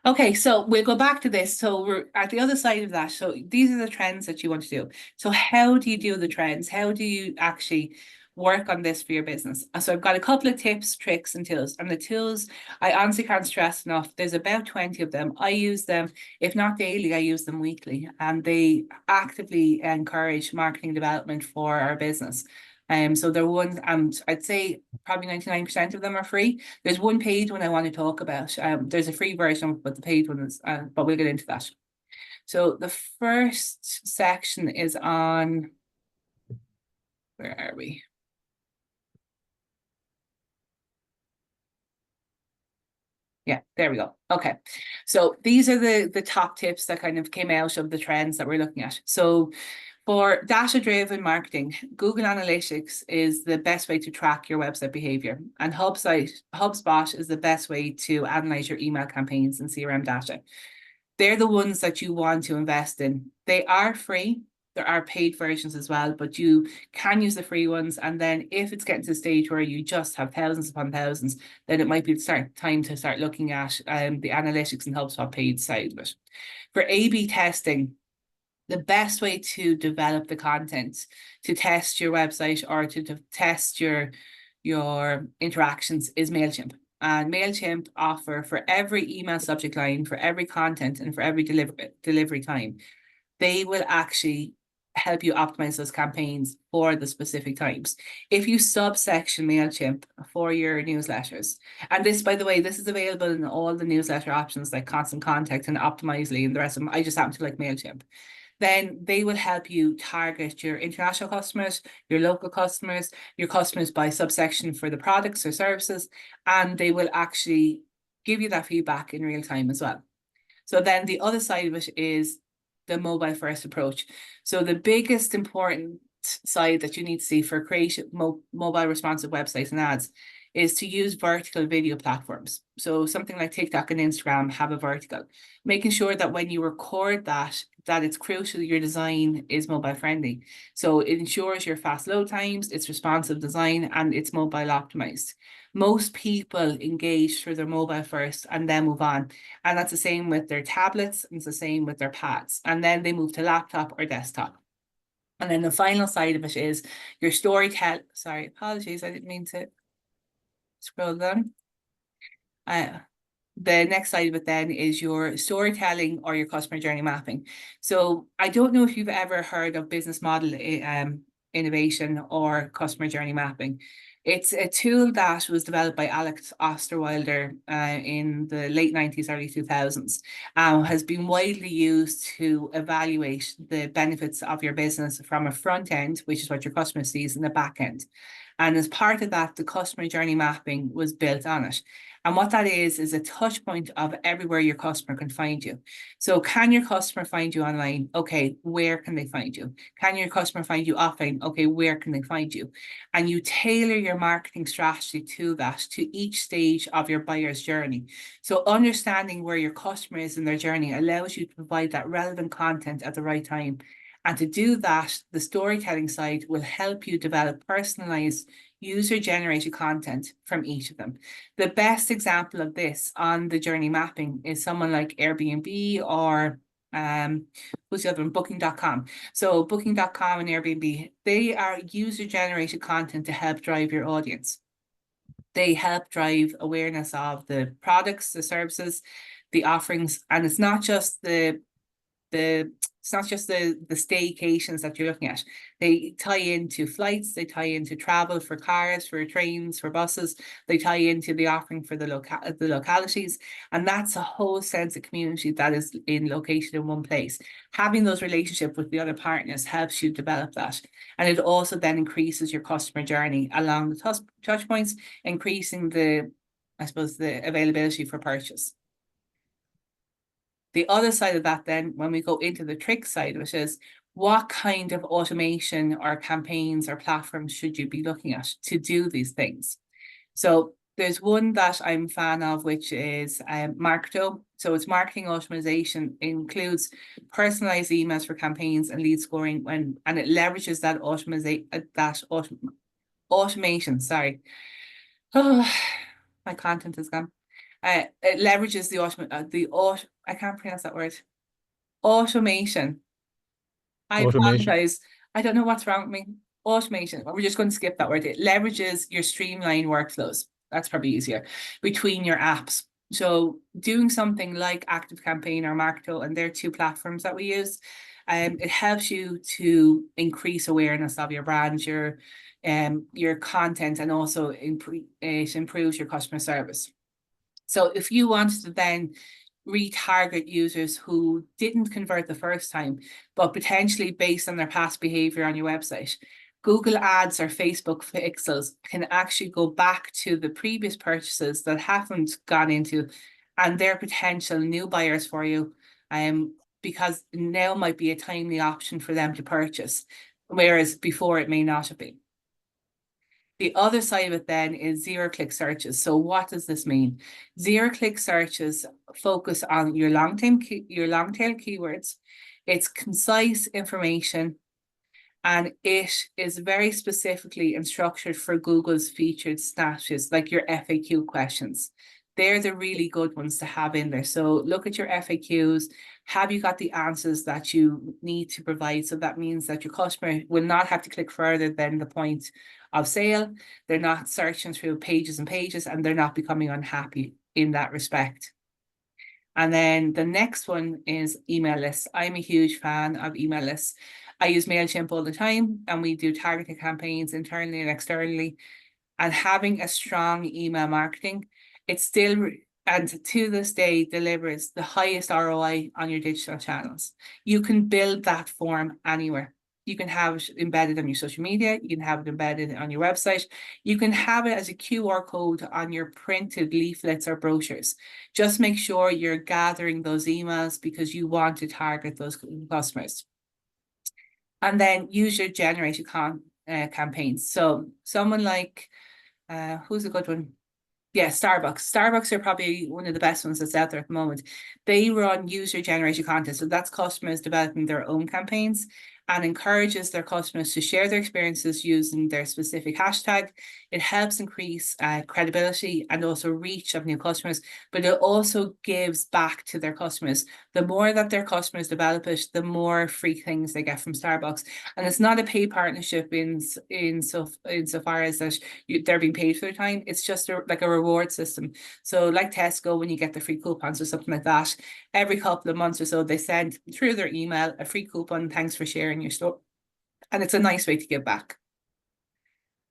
Okay, so we'll go back to this. So we're at the other side of that. So these are the trends that you want to do. So how do you do the trends? How do you actually work on this for your business? So I've got a couple of tips, tricks, and tools. And the tools, I honestly can't stress enough. There's about 20 of them. I use them, if not daily, I use them weekly. And they actively encourage marketing development for our business. So they're ones, I'd say probably 99% of them are free. There's one paid one I want to talk about. There's a free version, but the paid one is, but we'll get into that. So the first section is on, where are we? Yeah, there we go. Okay. So these are the top tips that kind of came out of the trends that we're looking at. So For data-driven marketing, Google Analytics is the best way to track your website behavior, and HubSpot is the best way to analyze your email campaigns and CRM data. They're the ones that you want to invest in. They are free. There are paid versions as well, but you can use the free ones. And then if it's getting to the stage where you just have thousands upon thousands, then it might be time to start looking at the analytics and HubSpot paid side of it. For A/B testing, the best way to develop the content, to test your website or to test your interactions is MailChimp. And MailChimp offer for every email subject line, for every content, and for every delivery time, they will actually help you optimize those campaigns for the specific times. If you subsection MailChimp for your newsletters, and this, by the way, this is available in all the newsletter options like Constant Contact and Optimizely and the rest of them. I just happen to like MailChimp. Then they will help you target your international customers, your local customers, your customers by subsection for the products or services, and they will actually give you that feedback in real time as well. So then the other side of it is the mobile first approach. So the biggest important side that you need to see for creating mobile responsive websites and ads is to use vertical video platforms. So something like TikTok and Instagram have a vertical, making sure that when you record that it's crucial your design is mobile friendly. So it ensures your fast load times, it's responsive design, and it's mobile optimized. Most people engage through their mobile first and then move on. And that's the same with their tablets, and it's the same with their pads. And then they move to laptop or desktop. And then the final side of it is your storytelling. Sorry, apologies, I didn't mean to scroll down. The next side of it then is your storytelling or your customer journey mapping. So I don't know if you've ever heard of business model innovation or customer journey mapping. It's a tool that was developed by Alex Osterwilder in the late 90s, early 2000s, has been widely used to evaluate the benefits of your business from a front end, which is what your customer sees, and the back end. And as part of that, the customer journey mapping was built on it. And what that is a touch point of everywhere your customer can find you. So can your customer find you online? Okay, where can they find you? Can your customer find you offline? Okay, where can they find you? And you tailor your marketing strategy to that, to each stage of your buyer's journey. So understanding where your customer is in their journey allows you to provide that relevant content at the right time. And to do that, the storytelling side will help you develop personalized user-generated content from each of them. The best example of this on the journey mapping is someone like Airbnb or who's the other one? Booking.com. So Booking.com and Airbnb, they are user-generated content to help drive your audience. They help drive awareness of the products, the services, the offerings, and it's not just the staycations that you're looking at. They tie into flights, they tie into travel for cars, for trains, for buses, they tie into the offering for the localities, and that's a whole sense of community that is located in one place. Having those relationships with the other partners helps you develop that, and it also then increases your customer journey along the touch points, increasing the availability for purchase. The other side of that then, when we go into the trick side, which is what kind of automation or campaigns or platforms should you be looking at to do these things? So there's one that I'm a fan of, which is Marketo. So it's marketing automation. It includes personalized emails for campaigns and lead scoring and it leverages that automation. Sorry. Oh, my content is gone. It leverages I can't pronounce that word. Automation. I apologize. I don't know what's wrong with me. Automation. We're just going to skip that word. It leverages your streamlined workflows. That's probably easier between your apps. So doing something like ActiveCampaign or Marketo, and they're two platforms that we use, it helps you to increase awareness of your brand, your content, and also it improves your customer service. So if you wanted to then retarget users who didn't convert the first time, but potentially based on their past behavior on your website, Google Ads or Facebook pixels can actually go back to the previous purchases that haven't gone into and they're potential new buyers for you, because now might be a timely option for them to purchase, whereas before it may not have been. The other side of it then is zero-click searches. So what does this mean? Zero-click searches focus on your long-tail keywords. It's concise information, and it is very specifically and structured for Google's featured snatches, like your FAQ questions. They're the really good ones to have in there. So look at your FAQs. Have you got the answers that you need to provide? So that means that your customer will not have to click further than the point of sale. They're not searching through pages and pages, and they're not becoming unhappy in that respect. And then the next one is email lists. I'm a huge fan of email lists. I use MailChimp all the time, and we do targeted campaigns internally and externally. And having a strong email marketing, it still, and to this day, delivers the highest ROI on your digital channels. You can build that form anywhere. You can have it embedded on your social media. You can have it embedded on your website. You can have it as a QR code on your printed leaflets or brochures. Just make sure you're gathering those emails because you want to target those customers. And then use your generated campaigns. So someone like, who's a good one? Yeah, Starbucks. Starbucks are probably one of the best ones that's out there at the moment. They run user-generated content. So that's customers developing their own campaigns, and encourages their customers to share their experiences using their specific hashtag. It helps increase credibility and also reach of new customers, but it also gives back to their customers. The more that their customers develop it, the more free things they get from Starbucks. And it's not a paid partnership insofar as that they're being paid for their time. It's just like a reward system. So like Tesco, when you get the free coupons or something like that, every couple of months or so, they send through their email a free coupon. Thanks for sharing your store. And it's a nice way to give back.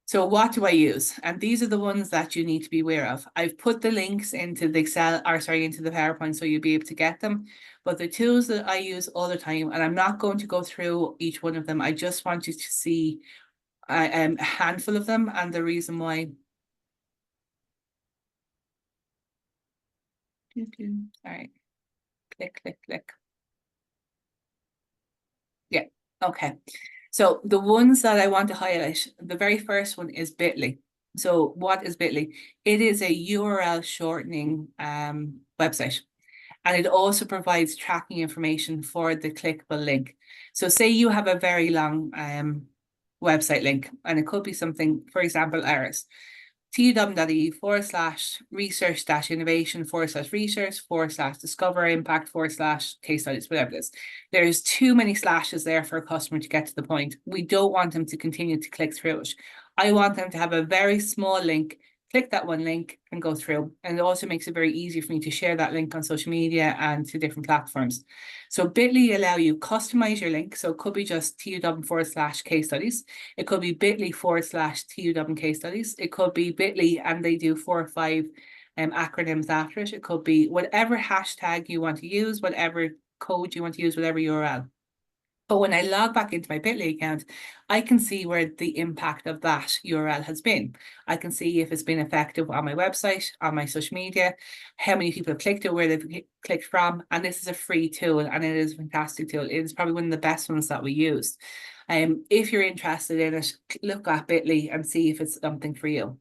So what do I use? And these are the ones that you need to be aware of. I've put the links into the into the PowerPoint so you'll be able to get them. But the tools that I use all the time, and I'm not going to go through each one of them. I just want you to see a handful of them and the reason why. All right. Click, click, click. Yeah, okay. So the ones that I want to highlight, the very first one is Bitly. So what is Bitly? It is a URL shortening website. And it also provides tracking information for the clickable link. So say you have a very long website link, and it could be something, for example, ours. TUW.ie/research-innovation/research/discover impact/case studies, whatever it is. There's too many slashes there for a customer to get to the point. We don't want them to continue to click through it. I want them to have a very small link, click that one link and go through. And it also makes it very easy for me to share that link on social media and to different platforms. So Bitly allow you customize your link. So it could be just TUW/case studies. It could be Bitly/TUW case studies. It could be Bitly and they do 4 or 5 acronyms after it. It could be whatever hashtag you want to use, whatever code you want to use, whatever URL. But when I log back into my Bitly account, I can see where the impact of that URL has been. I can see if it's been effective on my website, on my social media, how many people have clicked it, where they've clicked from. And this is a free tool, and it is a fantastic tool. It is probably one of the best ones that we use. If you're interested in it, look at Bitly and see if it's something for you.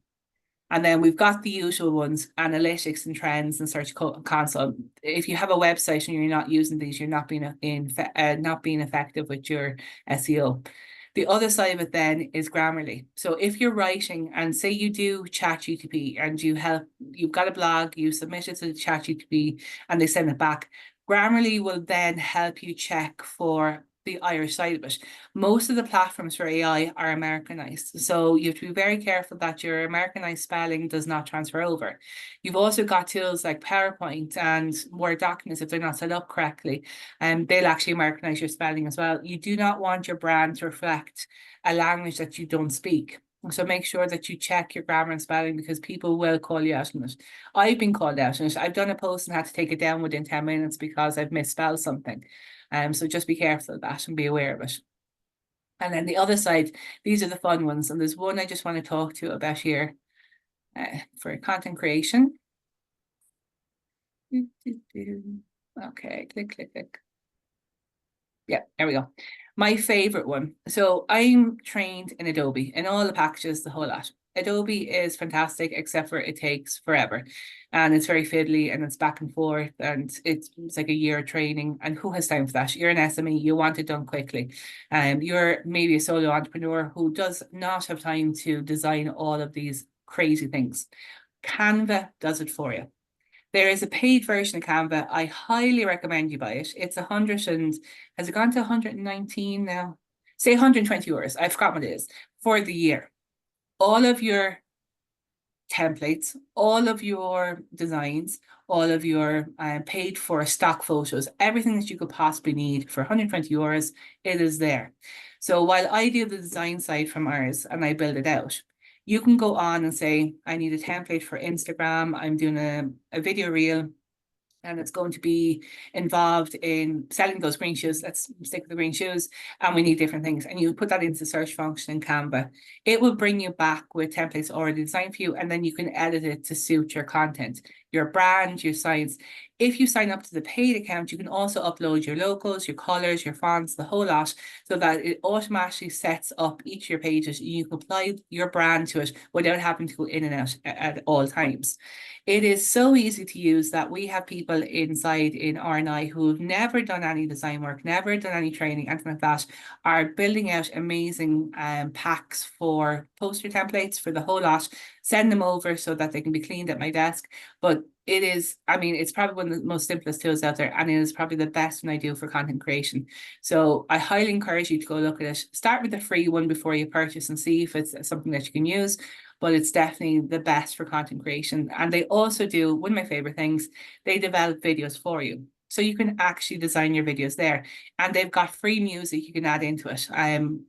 And then we've got the usual ones, analytics and trends and search console. If you have a website and you're not using these, you're not being effective with your SEO. The other side of it then is Grammarly. So if you're writing and say you do ChatGPT and you've got a blog, you submit it to ChatGPT and they send it back, Grammarly will then help you check for the Irish side of it. Most of the platforms for AI are Americanized. So you have to be very careful that your Americanized spelling does not transfer over. You've also got tools like PowerPoint and Word documents, if they're not set up correctly, and they'll actually Americanize your spelling as well. You do not want your brand to reflect a language that you don't speak. So make sure that you check your grammar and spelling because people will call you out on it. I've been called out on it. I've done a post and had to take it down within 10 minutes because I've misspelled something. So just be careful of that and be aware of it. And then the other side, these are the fun ones. And there's one I just want to talk to you about here for content creation. Okay, click, click, click. Yeah, there we go. My favorite one. So I'm trained in Adobe in all the packages, the whole lot. Adobe is fantastic, except for it takes forever. And it's very fiddly and it's back and forth and it's like a year of training. And who has time for that? You're an SME, you want it done quickly. You're maybe a solo entrepreneur who does not have time to design all of these crazy things. Canva does it for you. There is a paid version of Canva. I highly recommend you buy it. It's 100 and has it gone to 119 now? Say 120 euros. I forgot what it is for the year. All of your templates, all of your designs, all of your paid for stock photos, everything that you could possibly need for 120 euros, it is there. So while I do the design side from ours and I build it out, you can go on and say, I need a template for Instagram. I'm doing a video reel and it's going to be involved in selling those green shoes. Let's stick with the green shoes, and we need different things. And you put that into the search function in Canva. It will bring you back with templates already designed for you, and then you can edit it to suit your content, your brand, your size. If you sign up to the paid account, you can also upload your logos, your colors, your fonts, the whole lot, so that it automatically sets up each of your pages. You can apply your brand to it without having to go in and out at all times. It is so easy to use that we have people inside in R&I who have never done any design work, never done any training, anything like that, are building out amazing packs for poster templates for the whole lot. Send them over so that they can be cleaned at my desk. But it is, I mean, it's probably one of the most simplest tools out there, and it is probably the best one I do for content creation. So I highly encourage you to go look at it. Start with the free one before you purchase and see if it's something that you can use. But it's definitely the best for content creation. And they also do, one of my favorite things, they develop videos for you. So you can actually design your videos there. And they've got free music you can add into it.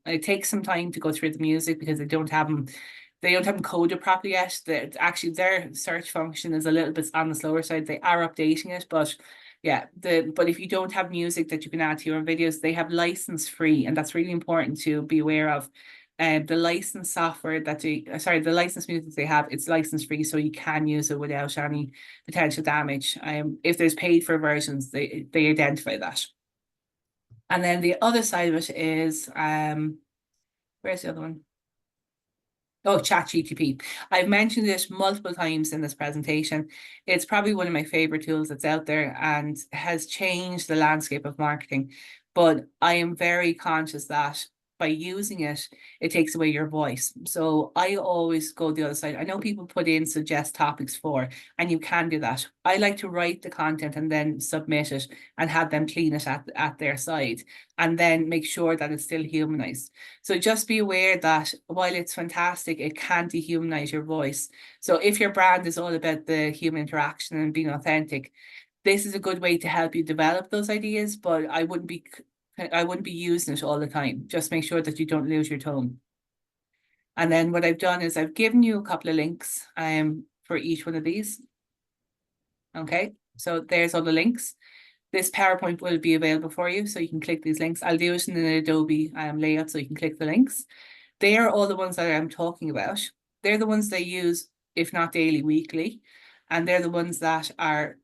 It takes some time to go through the music because they don't have them coded properly yet. Actually, their search function is a little bit on the slower side. They are updating it, but yeah, but if you don't have music that you can add to your videos, they have license free, and that's really important to be aware of. The license software the license music they have, it's license free, so you can use it without any potential damage. If there's paid for versions, they identify that. And then the other side of it is where's the other one? Oh, ChatGPT. I've mentioned it multiple times in this presentation. It's probably one of my favorite tools that's out there and has changed the landscape of marketing. But I am very conscious that by using it, it takes away your voice. So I always go the other side. I know people put in suggest topics for, and you can do that. I like to write the content and then submit it and have them clean it at their side, and then make sure that it's still humanized. So just be aware that while it's fantastic, it can dehumanize your voice. So if your brand is all about the human interaction and being authentic, this is a good way to help you develop those ideas, but I wouldn't be using it all the time. Just make sure that you don't lose your tone. And then what I've done is I've given you a couple of links for each one of these. Okay, so there's all the links. This PowerPoint will be available for you, so you can click these links. I'll do it in an Adobe layout, so you can click the links. They are all the ones that I'm talking about. They're the ones they use, if not daily, weekly. And they're the ones that are,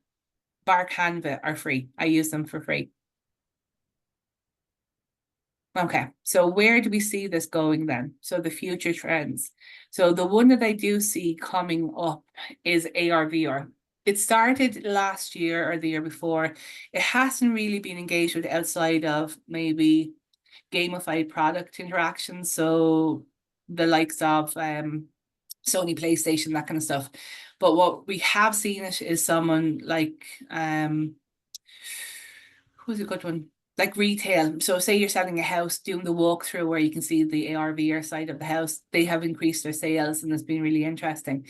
bar Canva, are free. I use them for free. Okay, so where do we see this going then? So the future trends. So the one that I do see coming up is AR, VR. It started last year or the year before. It hasn't really been engaged with outside of maybe gamified product interactions. So the likes of Sony PlayStation, that kind of stuff. But what we have seen it is someone like, who's a good one? Like retail. So say you're selling a house, doing the walkthrough where you can see the AR, VR side of the house, they have increased their sales and it's been really interesting.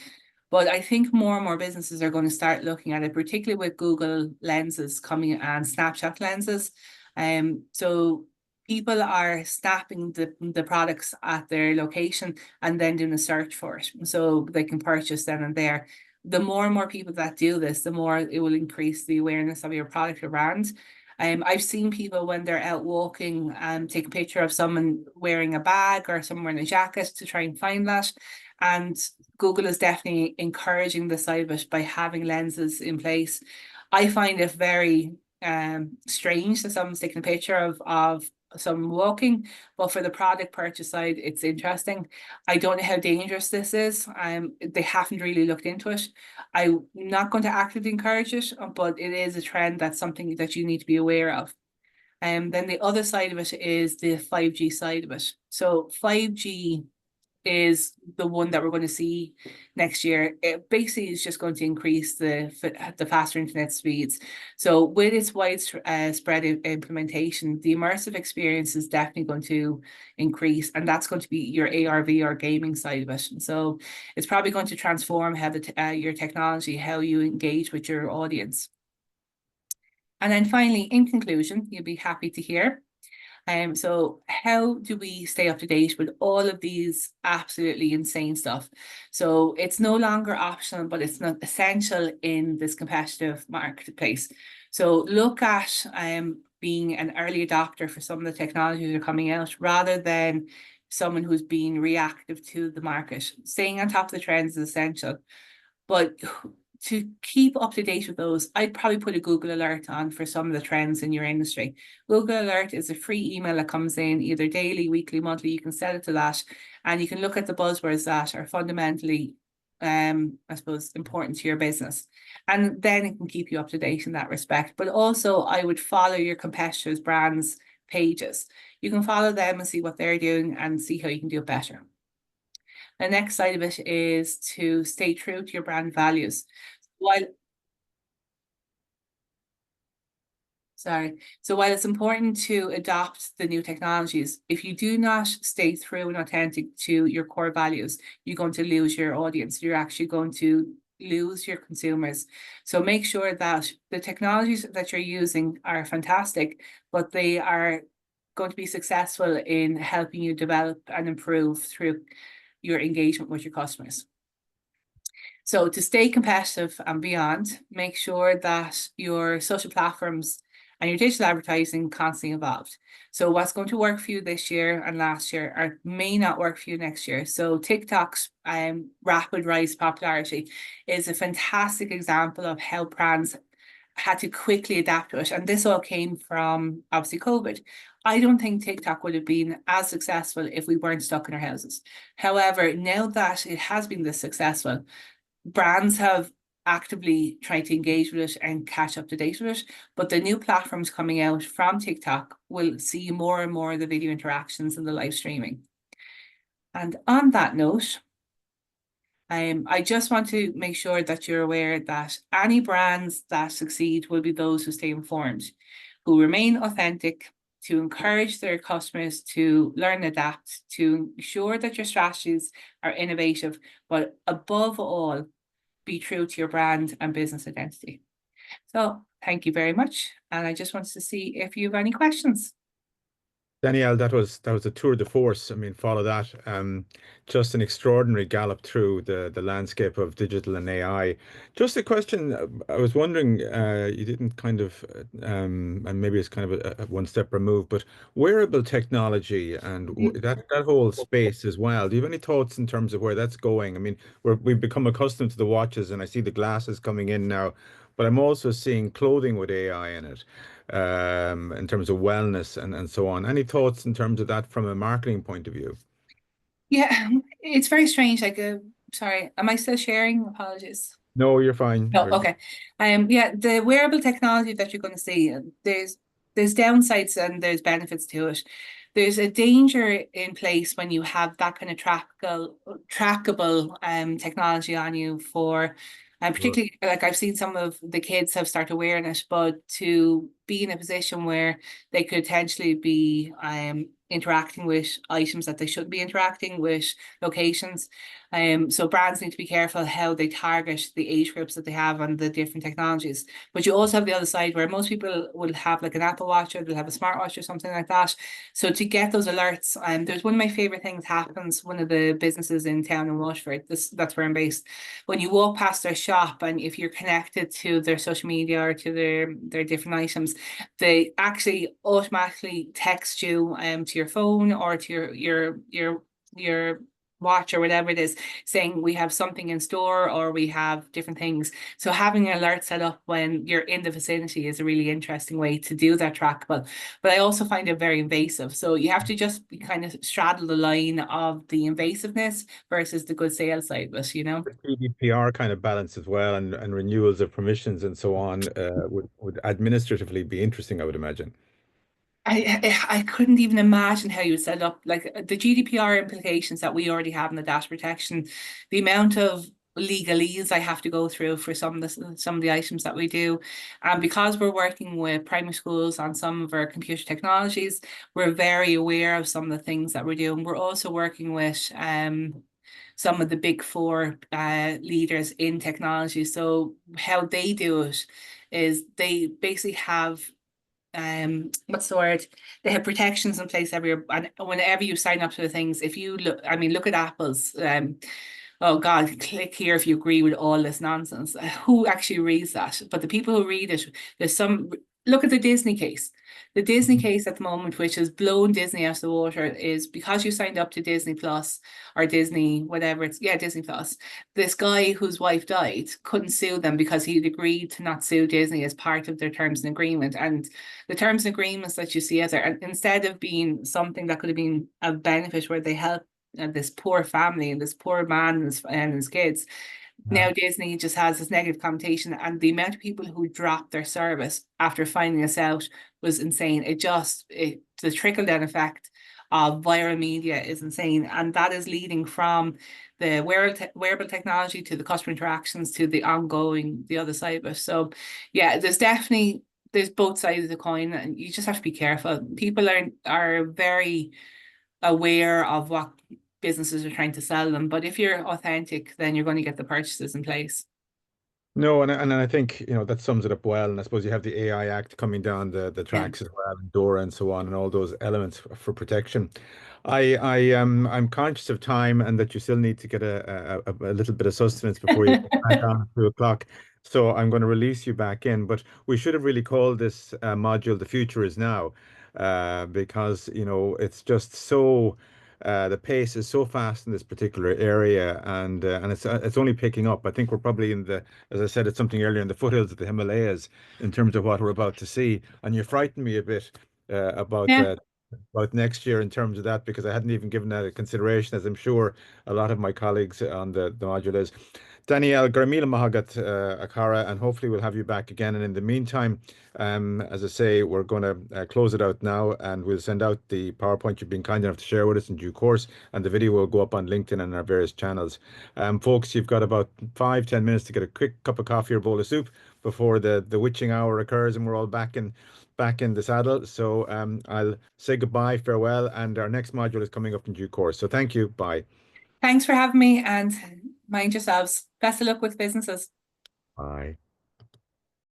But I think more and more businesses are going to start looking at it, particularly with Google lenses coming and Snapchat lenses. So people are snapping the products at their location and then doing a search for it. So they can purchase then and there. The more and more people that do this, the more it will increase the awareness of your product or brand. I've seen people when they're out walking take a picture of someone wearing a bag or someone wearing a jacket to try and find that. And Google is definitely encouraging the side of it by having lenses in place. I find it very strange that someone's taking a picture of someone walking, but for the product purchase side, it's interesting. I don't know how dangerous this is. They haven't really looked into it. I'm not going to actively encourage it, but it is a trend. That's something that you need to be aware of. Then the other side of it is the 5G side of it. So 5G is the one that we're going to see next year. It basically is just going to increase the faster internet speeds. So with its widespread implementation, the immersive experience is definitely going to increase, and that's going to be your AR, VR gaming side of it. So it's probably going to transform how your technology, how you engage with your audience. And then finally, in conclusion, you'll be happy to hear. So how do we stay up to date with all of these absolutely insane stuff? So it's no longer optional, but it's not essential in this competitive marketplace. So look at being an early adopter for some of the technologies that are coming out, rather than someone who's being reactive to the market. Staying on top of the trends is essential. But to keep up to date with those, I'd probably put a Google alert on for some of the trends in your industry. Google Alert is a free email that comes in either daily, weekly, monthly. You can set it to that, and you can look at the buzzwords that are fundamentally, I suppose, important to your business. And then it can keep you up to date in that respect. But also, I would follow your competitors' brands' pages. You can follow them and see what they're doing and see how you can do it better. The next side of it is to stay true to your brand values. So while it's important to adopt the new technologies, if you do not stay true and authentic to your core values, you're going to lose your audience. You're actually going to lose your consumers. So make sure that the technologies that you're using are fantastic, but they are going to be successful in helping you develop and improve through your engagement with your customers. So to stay competitive and beyond, make sure that your social platforms and your digital advertising constantly evolved. So what's going to work for you this year and last year may not work for you next year. So TikTok's rapid rise popularity is a fantastic example of how brands had to quickly adapt to it. And this all came from, obviously, COVID. I don't think TikTok would have been as successful if we weren't stuck in our houses. However, now that it has been this successful, brands have actively tried to engage with it and catch up to date with it. But the new platforms coming out from TikTok will see more and more of the video interactions and the live streaming. And on that note, I just want to make sure that you're aware that any brands that succeed will be those who stay informed, who remain authentic, to encourage their customers to learn and adapt, to ensure that your strategies are innovative, but above all, be true to your brand and business identity. So thank you very much. And I just wanted to see if you have any questions. Danielle, that was a tour de force. I mean, follow that. Just an extraordinary gallop through the landscape of digital and AI. Just a question. I was wondering, you didn't kind of, and maybe it's kind of a one step removed, but wearable technology and that whole space as well. Do you have any thoughts in terms of where that's going? I mean, we've become accustomed to the watches, and I see the glasses coming in now, but I'm also seeing clothing with AI in it, in terms of wellness and so on. Any thoughts in terms of that from a marketing point of view? Yeah, it's very strange. Like, sorry, am I still sharing? Apologies. No, you're fine. No, okay. Yeah, the wearable technology that you're going to see, there's downsides and there's benefits to it. There's a danger in place when you have that kind of trackable technology on you for, and particularly, like, I've seen some of the kids have started wearing it, but to be in a position where they could potentially be interacting with items that they shouldn't be interacting with, locations. So brands need to be careful how they target the age groups that they have on the different technologies. But you also have the other side where most people will have like an Apple Watch, or they'll have a smartwatch or something like that. So to get those alerts, there's one of my favorite things happens, one of the businesses in town in Waterford, that's where I'm based. When you walk past their shop, and if you're connected to their social media or to their different items, they actually automatically text you to your phone or to your watch or whatever it is, saying we have something in store or we have different things. So having an alert set up when you're in the vicinity is a really interesting way to do that trackable. But I also find it very invasive. So you have to just kind of straddle the line of the invasiveness versus the good sales side of it, you know? The GDPR kind of balance as well, and renewals of permissions and so on, would administratively be interesting, I would imagine. I couldn't even imagine how you would set up like the GDPR implications that we already have in the data protection, the amount of legalese I have to go through for some of the items that we do. And because we're working with primary schools on some of our computer technologies, we're very aware of some of the things that we're doing. We're also working with some of the big four leaders in technology. So how they do it is they basically have what's the word? They have protections in place every year. And whenever you sign up to the things, if you look, I mean, look at Apple's, oh God, click here if you agree with all this nonsense. Who actually reads that? But the people who read it, there's some, look at the Disney case. The Disney case at the moment, which has blown Disney out of the water, is because you signed up to Disney Plus or Disney, whatever it's, yeah, Disney Plus. This guy whose wife died couldn't sue them because he'd agreed to not sue Disney as part of their terms and agreement. And the terms and agreements that you see out there, instead of being something that could have been a benefit where they help this poor family and this poor man and his kids, now Disney just has this negative connotation, and the amount of people who dropped their service after finding this out was insane. The trickle down effect of viral media is insane, and that is leading from the wearable technology to the customer interactions to the other side of it. So yeah, there's both sides of the coin, and you just have to be careful. People are very aware of what businesses are trying to sell them, but if you're authentic, then you're going to get the purchases in place. No, and I think, that sums it up well. And I suppose you have the AI Act coming down the Yeah. tracks as well, and DORA and so on, and all those elements for protection. I'm conscious of time, and that you still need to get a little bit of sustenance before you get back on at 2 o'clock. So I'm going to release you back in. But we should have really called this module "The Future Is Now," because it's just so. The pace is so fast in this particular area, and it's only picking up. I think we're probably as I said, it's something earlier, in the foothills of the Himalayas in terms of what we're about to see. And you frightened me a bit Yeah. about next year in terms of that, because I hadn't even given that a consideration, as I'm sure a lot of my colleagues on the module is. Danielle, Garmila Mahagat Akara, and hopefully we'll have you back again. And in the meantime, as I say, we're going to close it out now, and we'll send out the PowerPoint you've been kind enough to share with us in due course, and the video will go up on LinkedIn and our various channels. Folks, you've got about 5-10 minutes to get a quick cup of coffee or bowl of soup before the witching hour occurs, and we're all back in the saddle. So I'll say goodbye, farewell, and our next module is coming up in due course. So thank you. Bye. Thanks for having me, and mind yourselves. Best of luck with businesses. Bye.